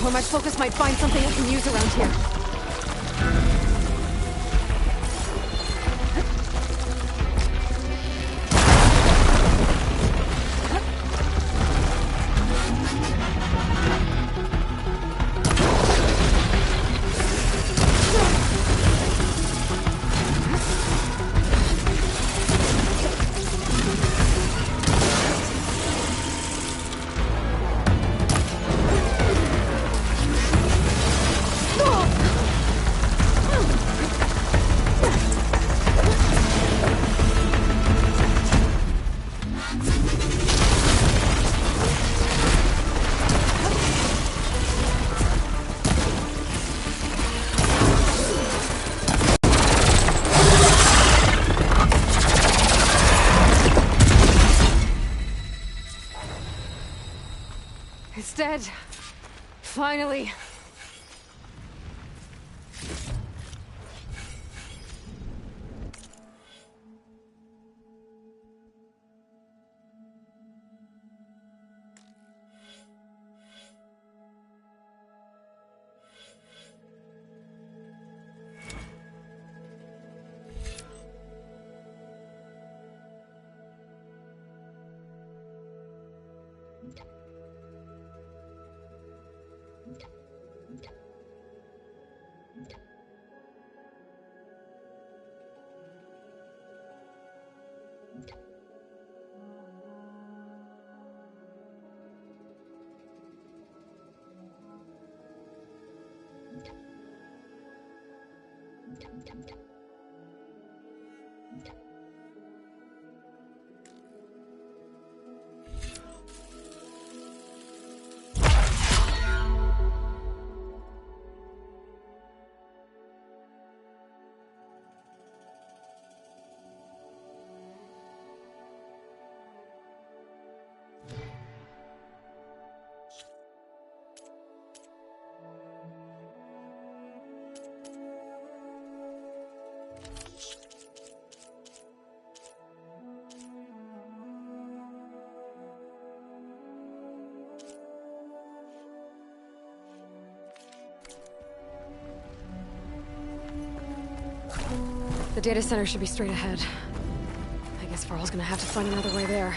or my focus might find something I can use around here. It's dead. Finally. The data center should be straight ahead. I guess Varl's gonna have to find another way there.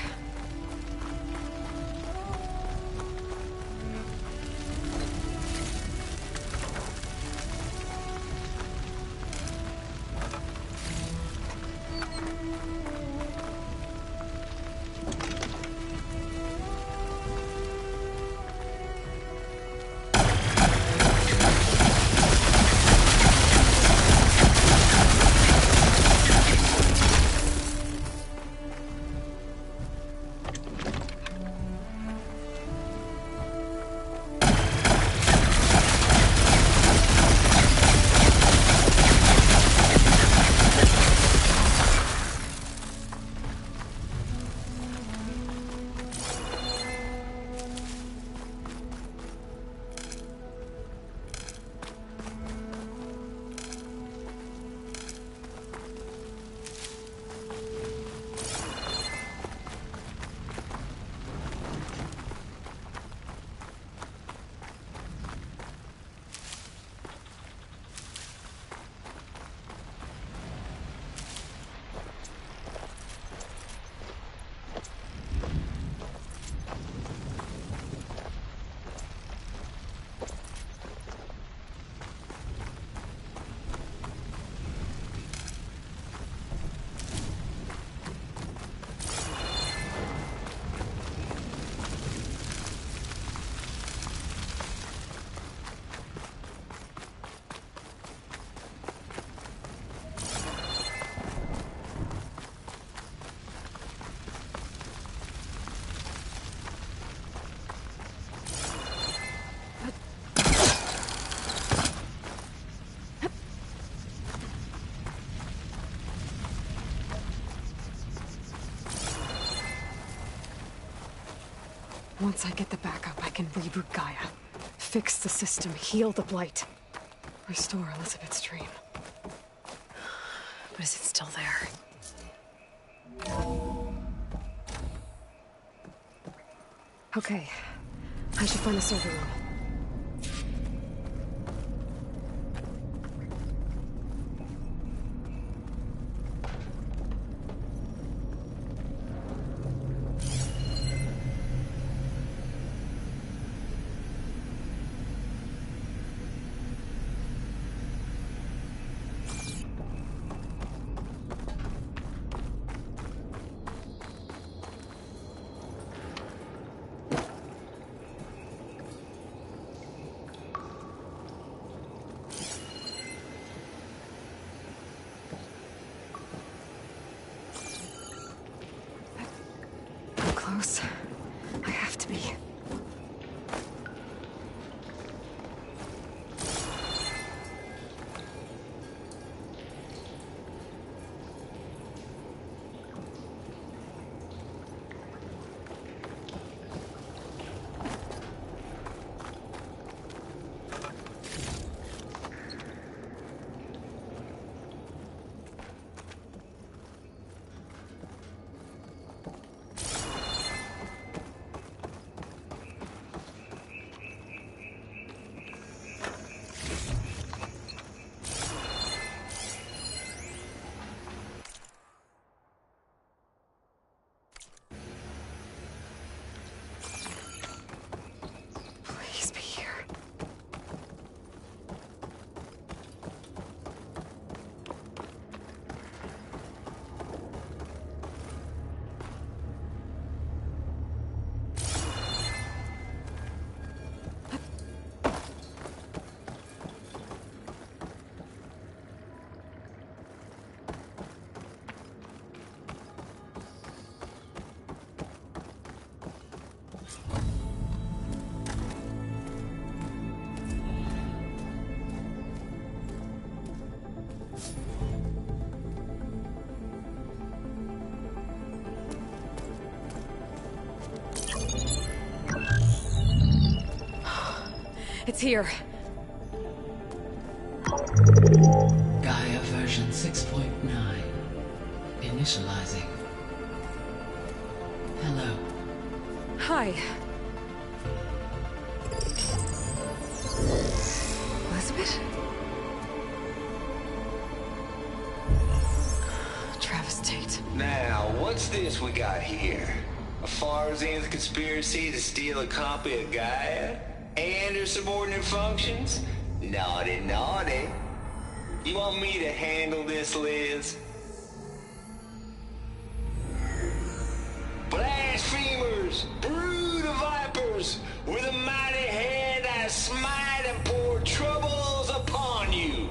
Once I get the backup, I can reboot Gaia. Fix the system, heal the Blight. Restore Elizabeth's dream. But is it still there? Okay. I should find the server room. close. I have to be. Please be here. It's here. Gaia version 6.9. Initializing. Hello. Hi. Elizabeth? Travis Tate. Now, what's this we got here? A Farzian's conspiracy to steal a copy of Gaia? And her subordinate functions? Naughty, naughty. You want me to handle this, Liz? Blasphemers! Brood of vipers! With a mighty hand I smite and pour troubles upon you!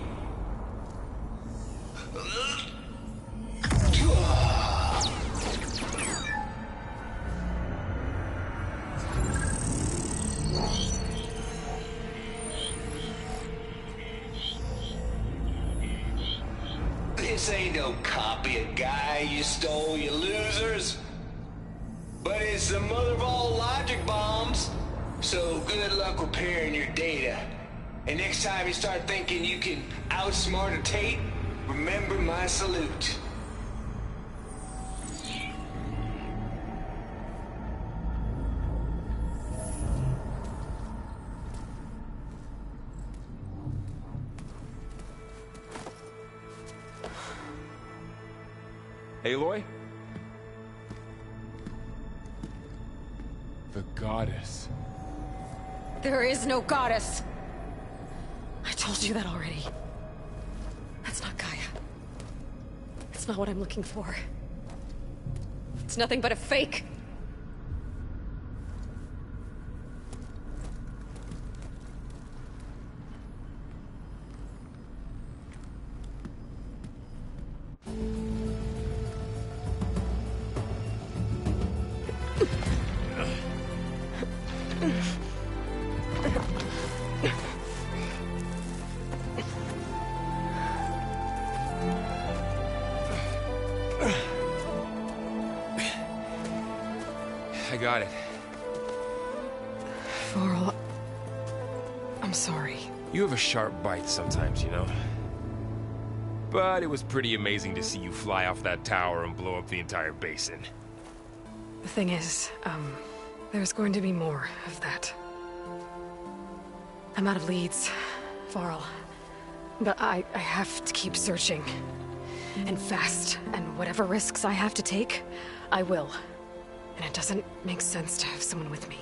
This ain't no copy of Gaia you stole, you losers. But it's the mother of all logic bombs. So good luck repairing your data. And next time you start thinking you can outsmart a Tate, remember my salute. Aloy? The goddess. There is no goddess. I told you that already. That's not Gaia. It's not what I'm looking for. It's nothing but a fake. I got it. Varl, I'm sorry. You have a sharp bite sometimes, you know? But it was pretty amazing to see you fly off that tower and blow up the entire basin. The thing is, there's going to be more of that. I'm out of leads, Varl. But I have to keep searching. And fast. And whatever risks I have to take, I will. And it doesn't make sense to have someone with me.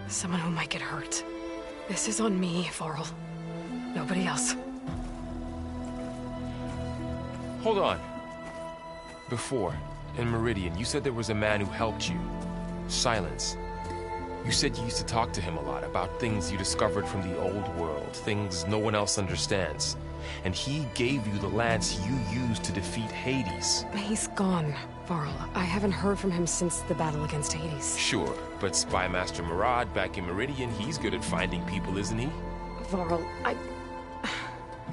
Someone who might get hurt. This is on me, Varl. Nobody else. Hold on. Before, in Meridian, you said there was a man who helped you. Silence. You said you used to talk to him a lot about things you discovered from the old world, things no one else understands. And he gave you the lance you used to defeat Hades. But he's gone, Varl, I haven't heard from him since the battle against Hades. Sure, but Spy Master Murad back in Meridian, he's good at finding people, isn't he? Varl,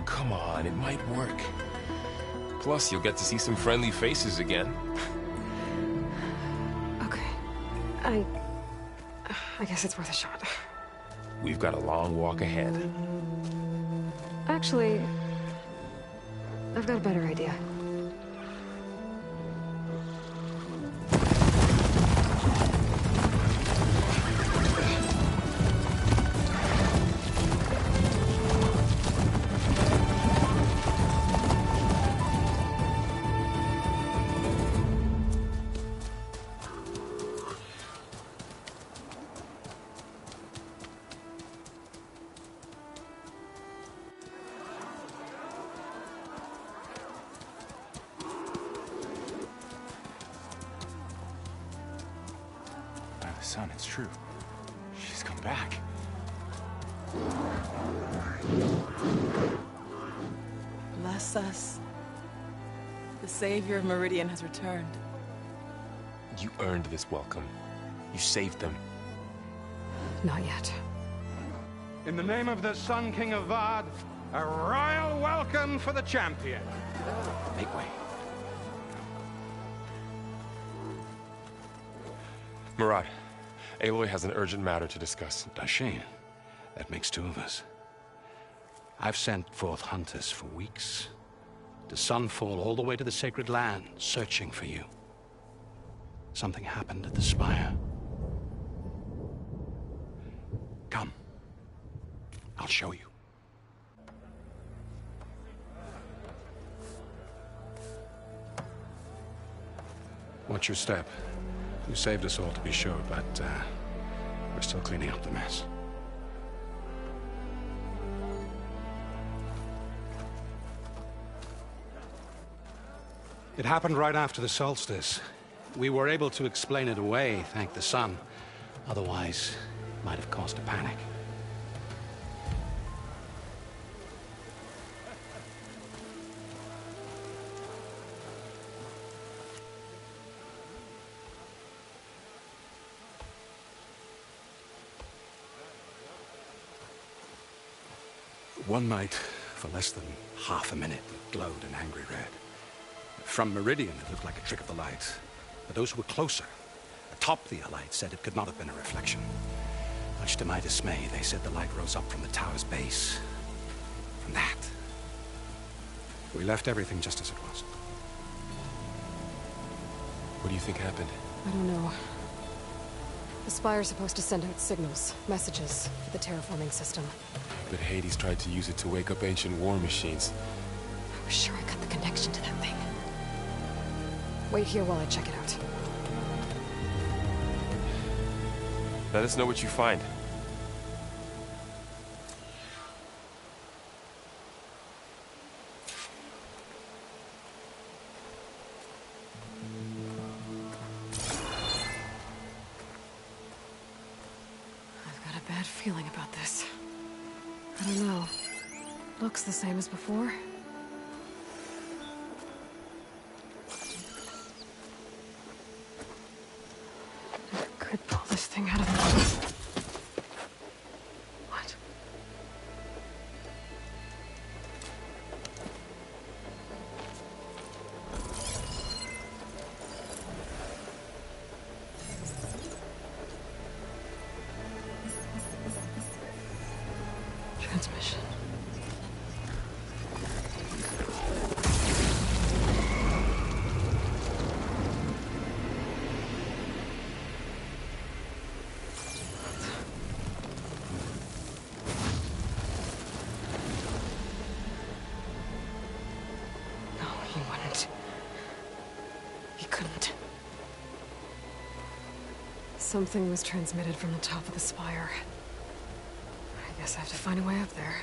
Come on, it might work. Plus, you'll get to see some friendly faces again. Okay. I guess it's worth a shot. We've got a long walk ahead. Actually, I've got a better idea. Son, it's true. She's come back. Bless us. The savior of Meridian has returned. You earned this welcome. You saved them. Not yet. In the name of the Sun King of Vard, a royal welcome for the champion. Make way. Murad, Aloy has an urgent matter to discuss. Dashane, that makes two of us. I've sent forth hunters for weeks, to Sunfall all the way to the Sacred Land, searching for you. Something happened at the Spire. Come. I'll show you. Watch your step. You saved us all, to be sure, but we're still cleaning up the mess. It happened right after the solstice. We were able to explain it away, thank the sun. Otherwise, it might have caused a panic. One night, for less than half a minute, it glowed an angry red. From Meridian, it looked like a trick of the light. But those who were closer, atop the light, said it could not have been a reflection. Much to my dismay, they said the light rose up from the tower's base. From that. We left everything just as it was. What do you think happened? I don't know. The Spire's supposed to send out signals, messages, for the terraforming system. But Hades tried to use it to wake up ancient war machines. I was sure I got the connection to that thing. Wait here while I check it out. Let us know what you find. I've got a bad feeling about this. I don't know. Looks the same as before. I could pull this thing out of the... What? Transmission. No, he wouldn't. He couldn't. Something was transmitted from the top of the spire. I guess I have to find a way up there.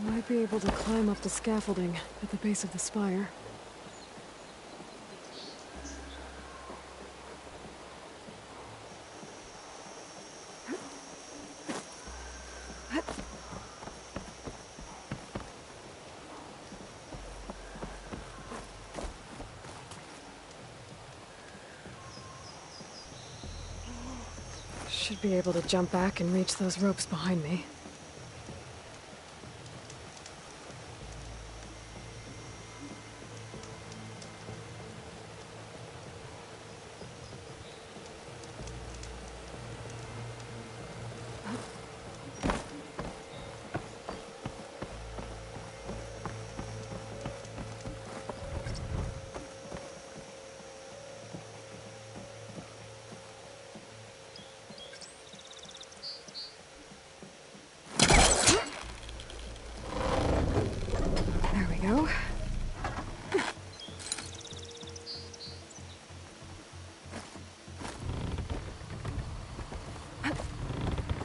Might be able to climb up the scaffolding at the base of the spire. Should be able to jump back and reach those ropes behind me.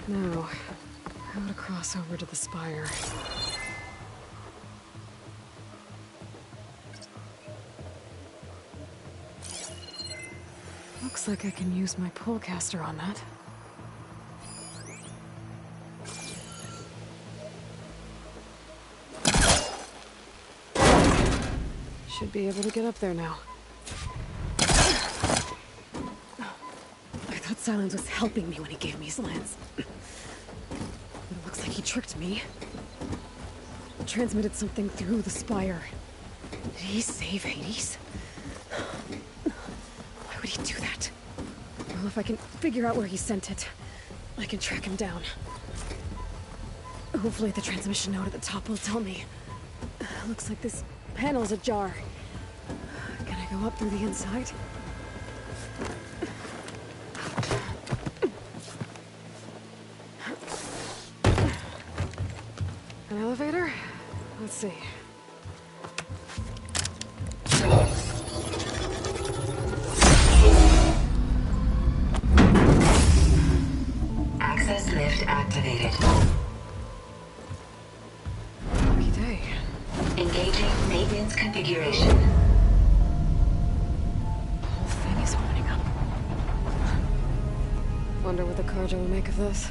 Now, how to cross over to the spire. Looks like I can use my pullcaster on that. Should be able to get up there now. I thought Silence was helping me when he gave me his lance. But it looks like he tricked me. Transmitted something through the spire. Did he save Hades? Why would he do that? Well, if I can figure out where he sent it, I can track him down. Hopefully the transmission node at the top will tell me. Looks like this panel's ajar. Can I go up through the inside? An elevator? Let's see. Access lift activated. Lucky day. Engaging maintenance configuration. The whole thing is opening up. Wonder what the Carja will make of this.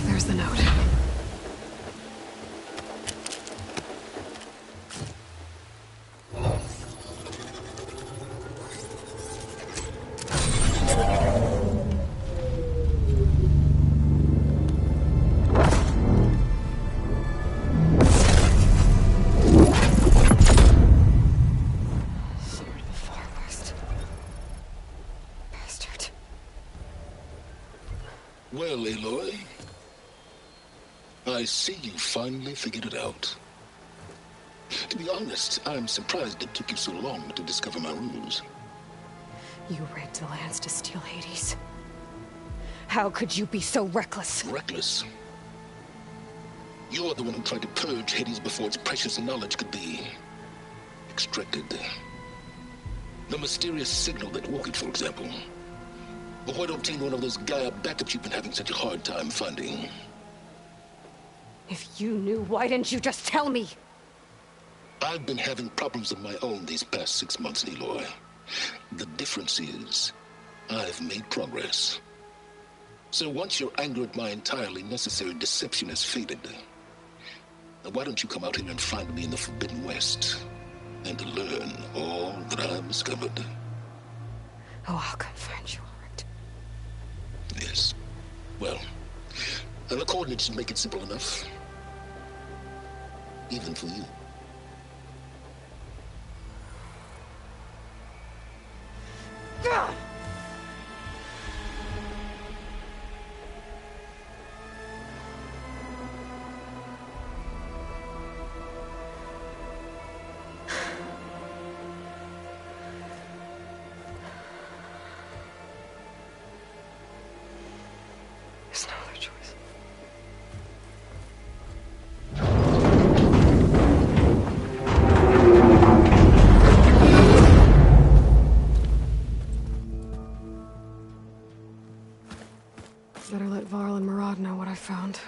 There's the note. Sword of the Far West. Bastard. Well, Aloy, I see you finally figured it out. To be honest, I'm surprised it took you so long to discover my ruse. You rigged the lance to steal Hades. How could you be so reckless? Reckless? You're the one who tried to purge Hades before its precious knowledge could be extracted. The mysterious signal that woke it, for example. But why obtain one of those Gaia backups you've been having such a hard time finding? If you knew, why didn't you just tell me? I've been having problems of my own these past 6 months, Aloy. The difference is, I've made progress. So once your anger at my entirely necessary deception has faded, why don't you come out here and find me in the Forbidden West and learn all that I've discovered? Oh, I'll come find you, all right. Yes. Well, and the coordinates should make it simple enough. Even for you. There's no other choice. Better let Varl and Murad know what I found.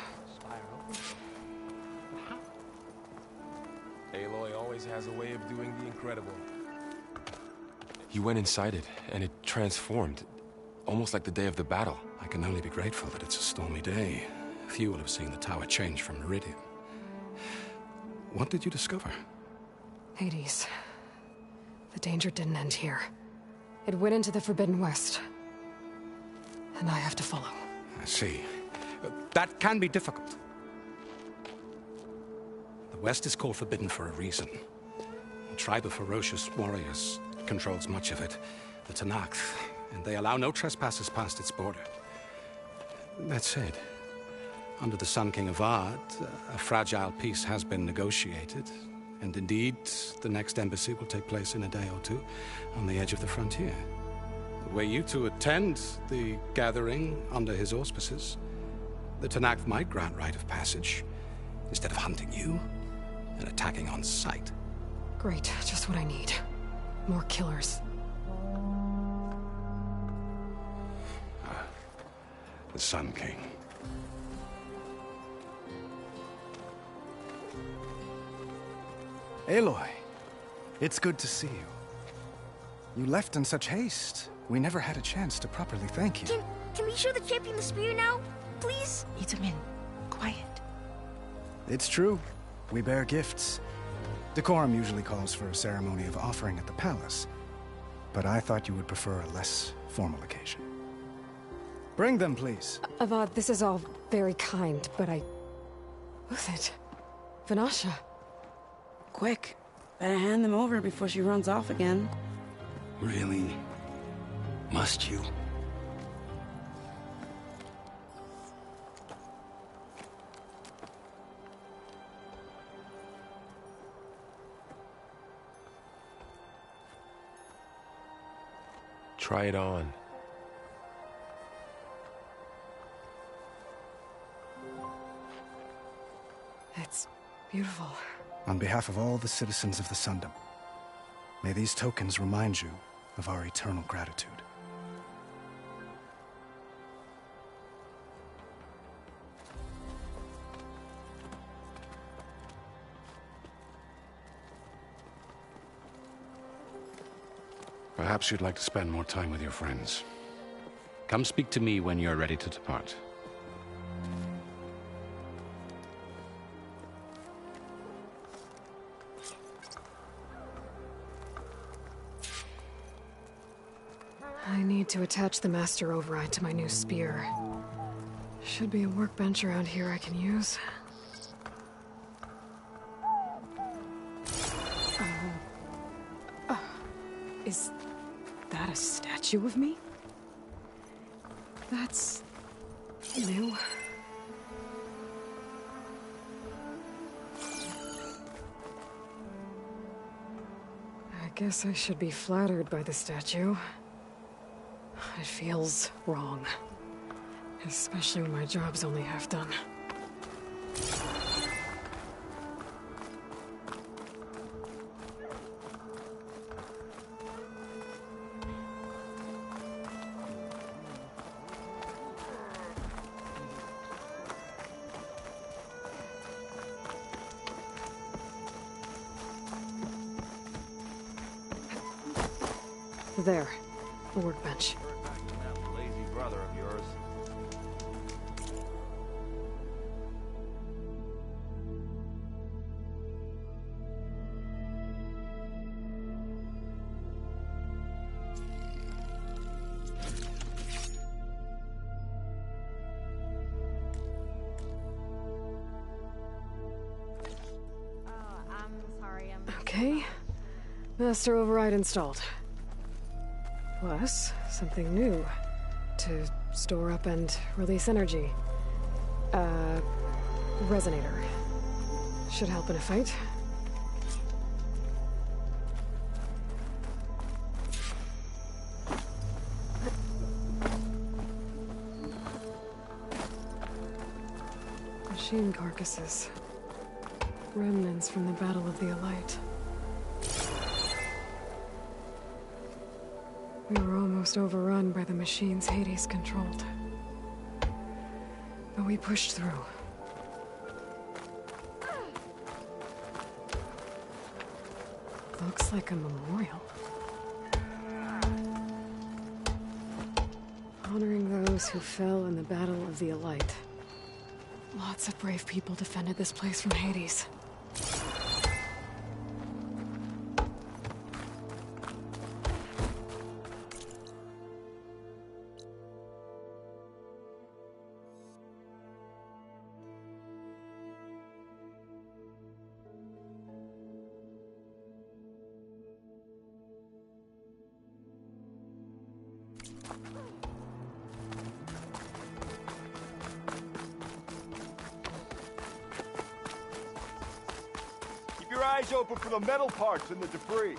Aloy always has a way of doing the incredible. You went inside it, and it transformed. Almost like the day of the battle. I can only be grateful that it's a stormy day. Few will have seen the tower change from Meridian. What did you discover? Hades. The danger didn't end here. It went into the Forbidden West. And I have to follow. I see. That can be difficult. The West is called Forbidden for a reason. A tribe of ferocious warriors controls much of it, the Tenakth, and they allow no trespassers past its border. That said, under the Sun King Avad, a fragile peace has been negotiated, and indeed, the next embassy will take place in a day or two on the edge of the frontier. Were you to attend the gathering under his auspices, the Tenakth might grant right of passage, instead of hunting you and attacking on sight. Great, just what I need. More killers. The Sun King. Aloy, it's good to see you. You left in such haste. We never had a chance to properly thank you. Can we show the champion the spear now? Please? Itamin, quiet. It's true. We bear gifts. Decorum usually calls for a ceremony of offering at the palace, but I thought you would prefer a less formal occasion. Bring them, please. Avad, this is all very kind, but Who's it? Vanasha. Quick. Better hand them over before she runs off again. Really? Must you? Try it on. It's beautiful. On behalf of all the citizens of the Sundom, may these tokens remind you of our eternal gratitude. Perhaps you'd like to spend more time with your friends. Come speak to me when you're ready to depart. I need to attach the Master Override to my new spear. Should be a workbench around here I can use. Is that a statue of me? That's new. I guess I should be flattered by the statue. It feels wrong. Especially when my job's only half done. There, the workbench. Lazy brother of yours. I'm sorry, Okay. Master Override installed. Plus, something new. To store up and release energy. Resonator. Should help in a fight. Machine carcasses. Remnants from the Battle of the Elite. We were almost overrun by the machines Hades controlled. we pushed through. Looks like a memorial. Honoring those who fell in the Battle of the Elite. Lots of brave people defended this place from Hades. Keep your eyes open for the metal parts and the debris.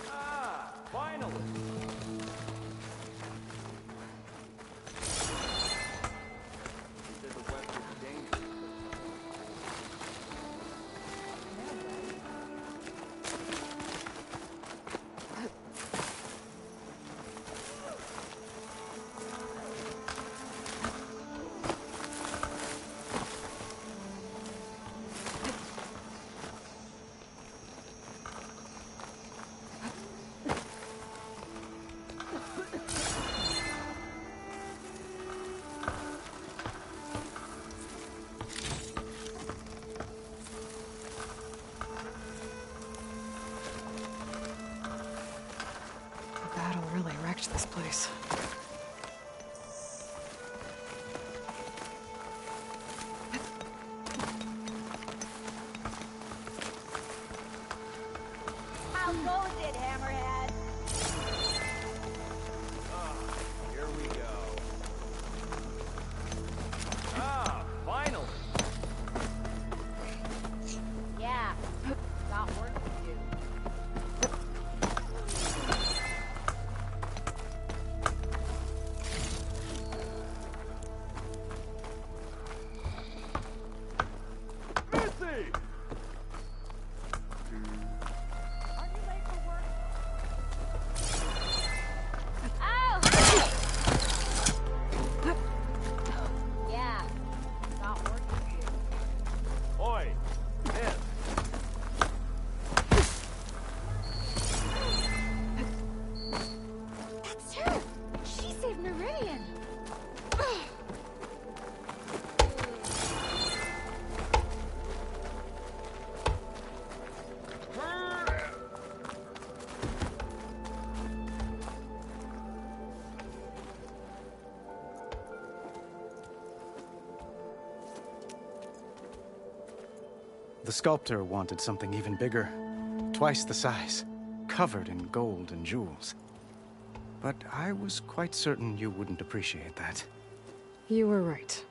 Ah, finally! This place. How goes it, Hammerhead? Here we go. Ah, finally! Yeah, got work to do. The sculptor wanted something even bigger, twice the size, covered in gold and jewels. But I was quite certain you wouldn't appreciate that. You were right.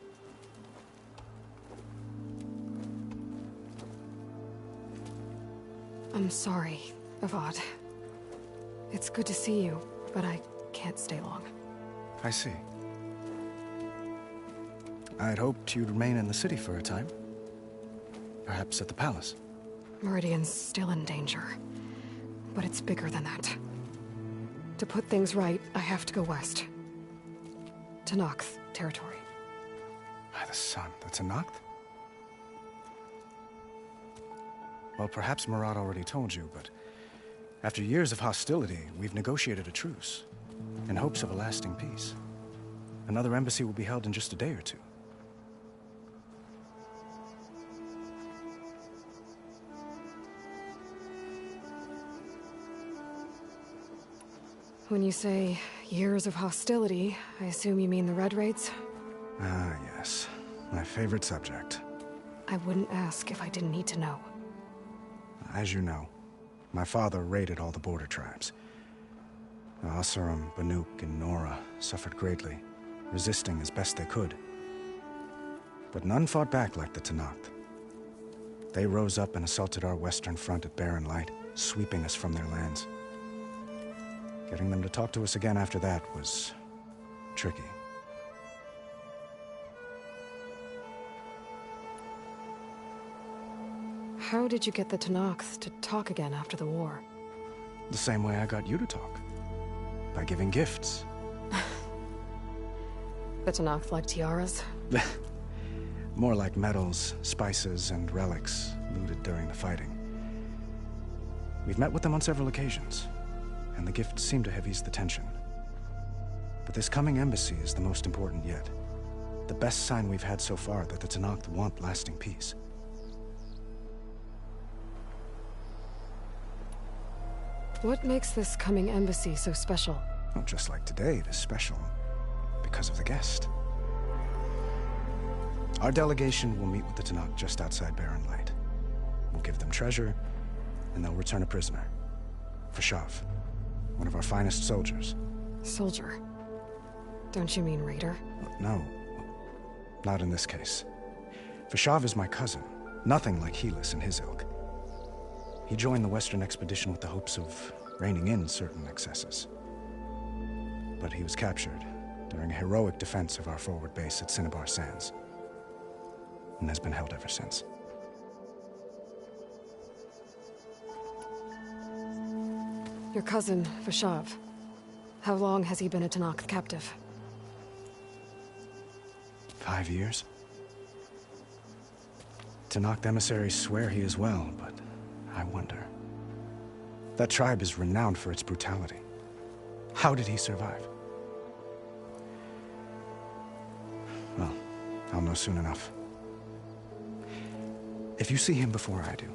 I'm sorry, Avad. It's good to see you, but I can't stay long. I see. I'd hoped you'd remain in the city for a time. Perhaps at the palace. Meridian's still in danger. But it's bigger than that. To put things right, I have to go west. To Nox territory. By the sun, the Tenakth? Well, perhaps Murad already told you, but after years of hostility, we've negotiated a truce, in hopes of a lasting peace. Another embassy will be held in just a day or two. When you say years of hostility, I assume you mean the Red Raids? Ah, yes. My favorite subject. I wouldn't ask if I didn't need to know. As you know, my father raided all the border tribes. The Asurum, Banuk, and Nora suffered greatly, resisting as best they could. But none fought back like the Tenakth. They rose up and assaulted our western front at Barren Light, sweeping us from their lands. Getting them to talk to us again after that was tricky. How did you get the Tenakth to talk again after the war? The same way I got you to talk. by giving gifts. The Tenakth like tiaras? More like medals, spices, and relics looted during the fighting. We've met with them on several occasions, and the gifts seem to have eased the tension. But this coming embassy is the most important yet. The best sign we've had so far that the Tenakth want lasting peace. What makes this coming embassy so special? Well, just like today, it is special because of the guest. Our delegation will meet with the Tenakth just outside Barren Light. We'll give them treasure, and they'll return a prisoner. Fashav, one of our finest soldiers. Soldier? Don't you mean raider? No, not in this case. Fashav is my cousin, nothing like Helis and his ilk. He joined the Western expedition with the hopes of reining in certain excesses. But he was captured during a heroic defense of our forward base at Cinnabar Sands, and has been held ever since. Your cousin, Fashav. How long has he been a Tenakth captive? 5 years. Tenakth emissaries swear he is well, but I wonder. That tribe is renowned for its brutality. How did he survive? Well, I'll know soon enough. If you see him before I do,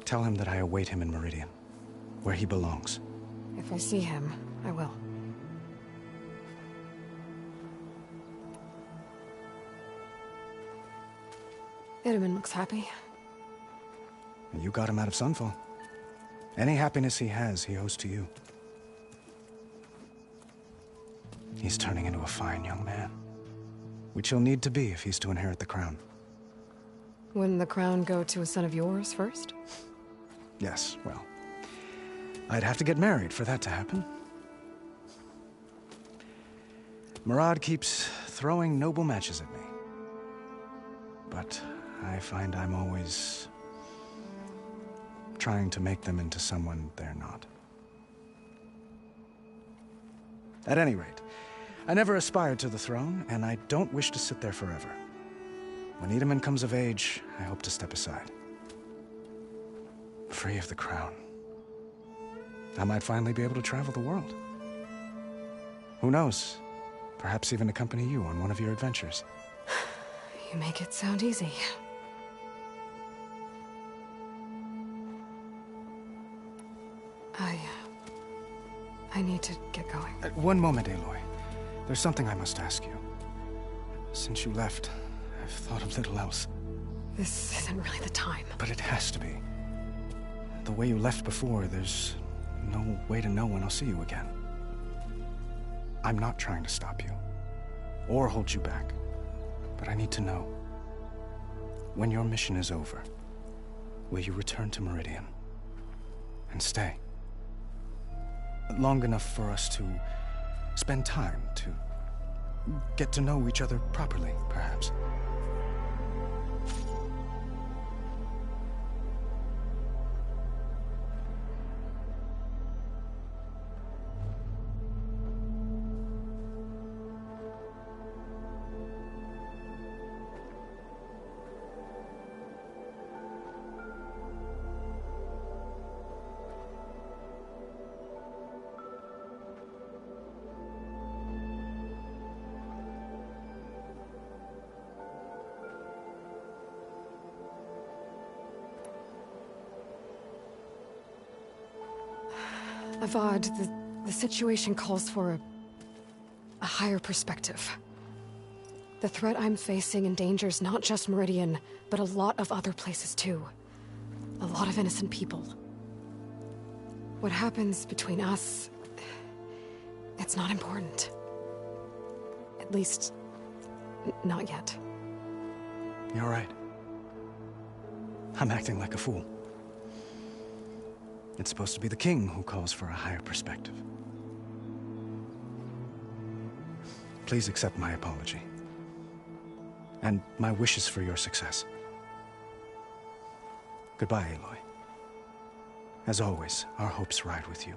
tell him that I await him in Meridian, where he belongs. If I see him, I will. Itamen looks happy. And you got him out of Sunfall. Any happiness he has, he owes to you. He's turning into a fine young man, which he'll need to be if he's to inherit the crown. Wouldn't the crown go to a son of yours first? Yes, well, I'd have to get married for that to happen. Murad keeps throwing noble matches at me. But I find I'm always trying to make them into someone they're not. At any rate, I never aspired to the throne, and I don't wish to sit there forever. When Itamen comes of age, I hope to step aside. Free of the crown. I might finally be able to travel the world. Who knows? Perhaps even accompany you on one of your adventures. You make it sound easy. I need to get going. One moment, Aloy. There's something I must ask you. Since you left, I've thought of little else. This isn't really the time. But it has to be. The way you left before, there's no way to know when I'll see you again. I'm not trying to stop you, or hold you back. But I need to know. When your mission is over, will you return to Meridian? And stay? Long enough for us to spend time, to get to know each other properly, perhaps. Avad, the situation calls for a higher perspective. The threat I'm facing endangers not just Meridian, but a lot of other places too. A lot of innocent people. What happens between us, it's not important. At least, not yet. You're right. I'm acting like a fool. It's supposed to be the king who calls for a higher perspective. Please accept my apology. And my wishes for your success. Goodbye, Aloy. As always, our hopes ride with you.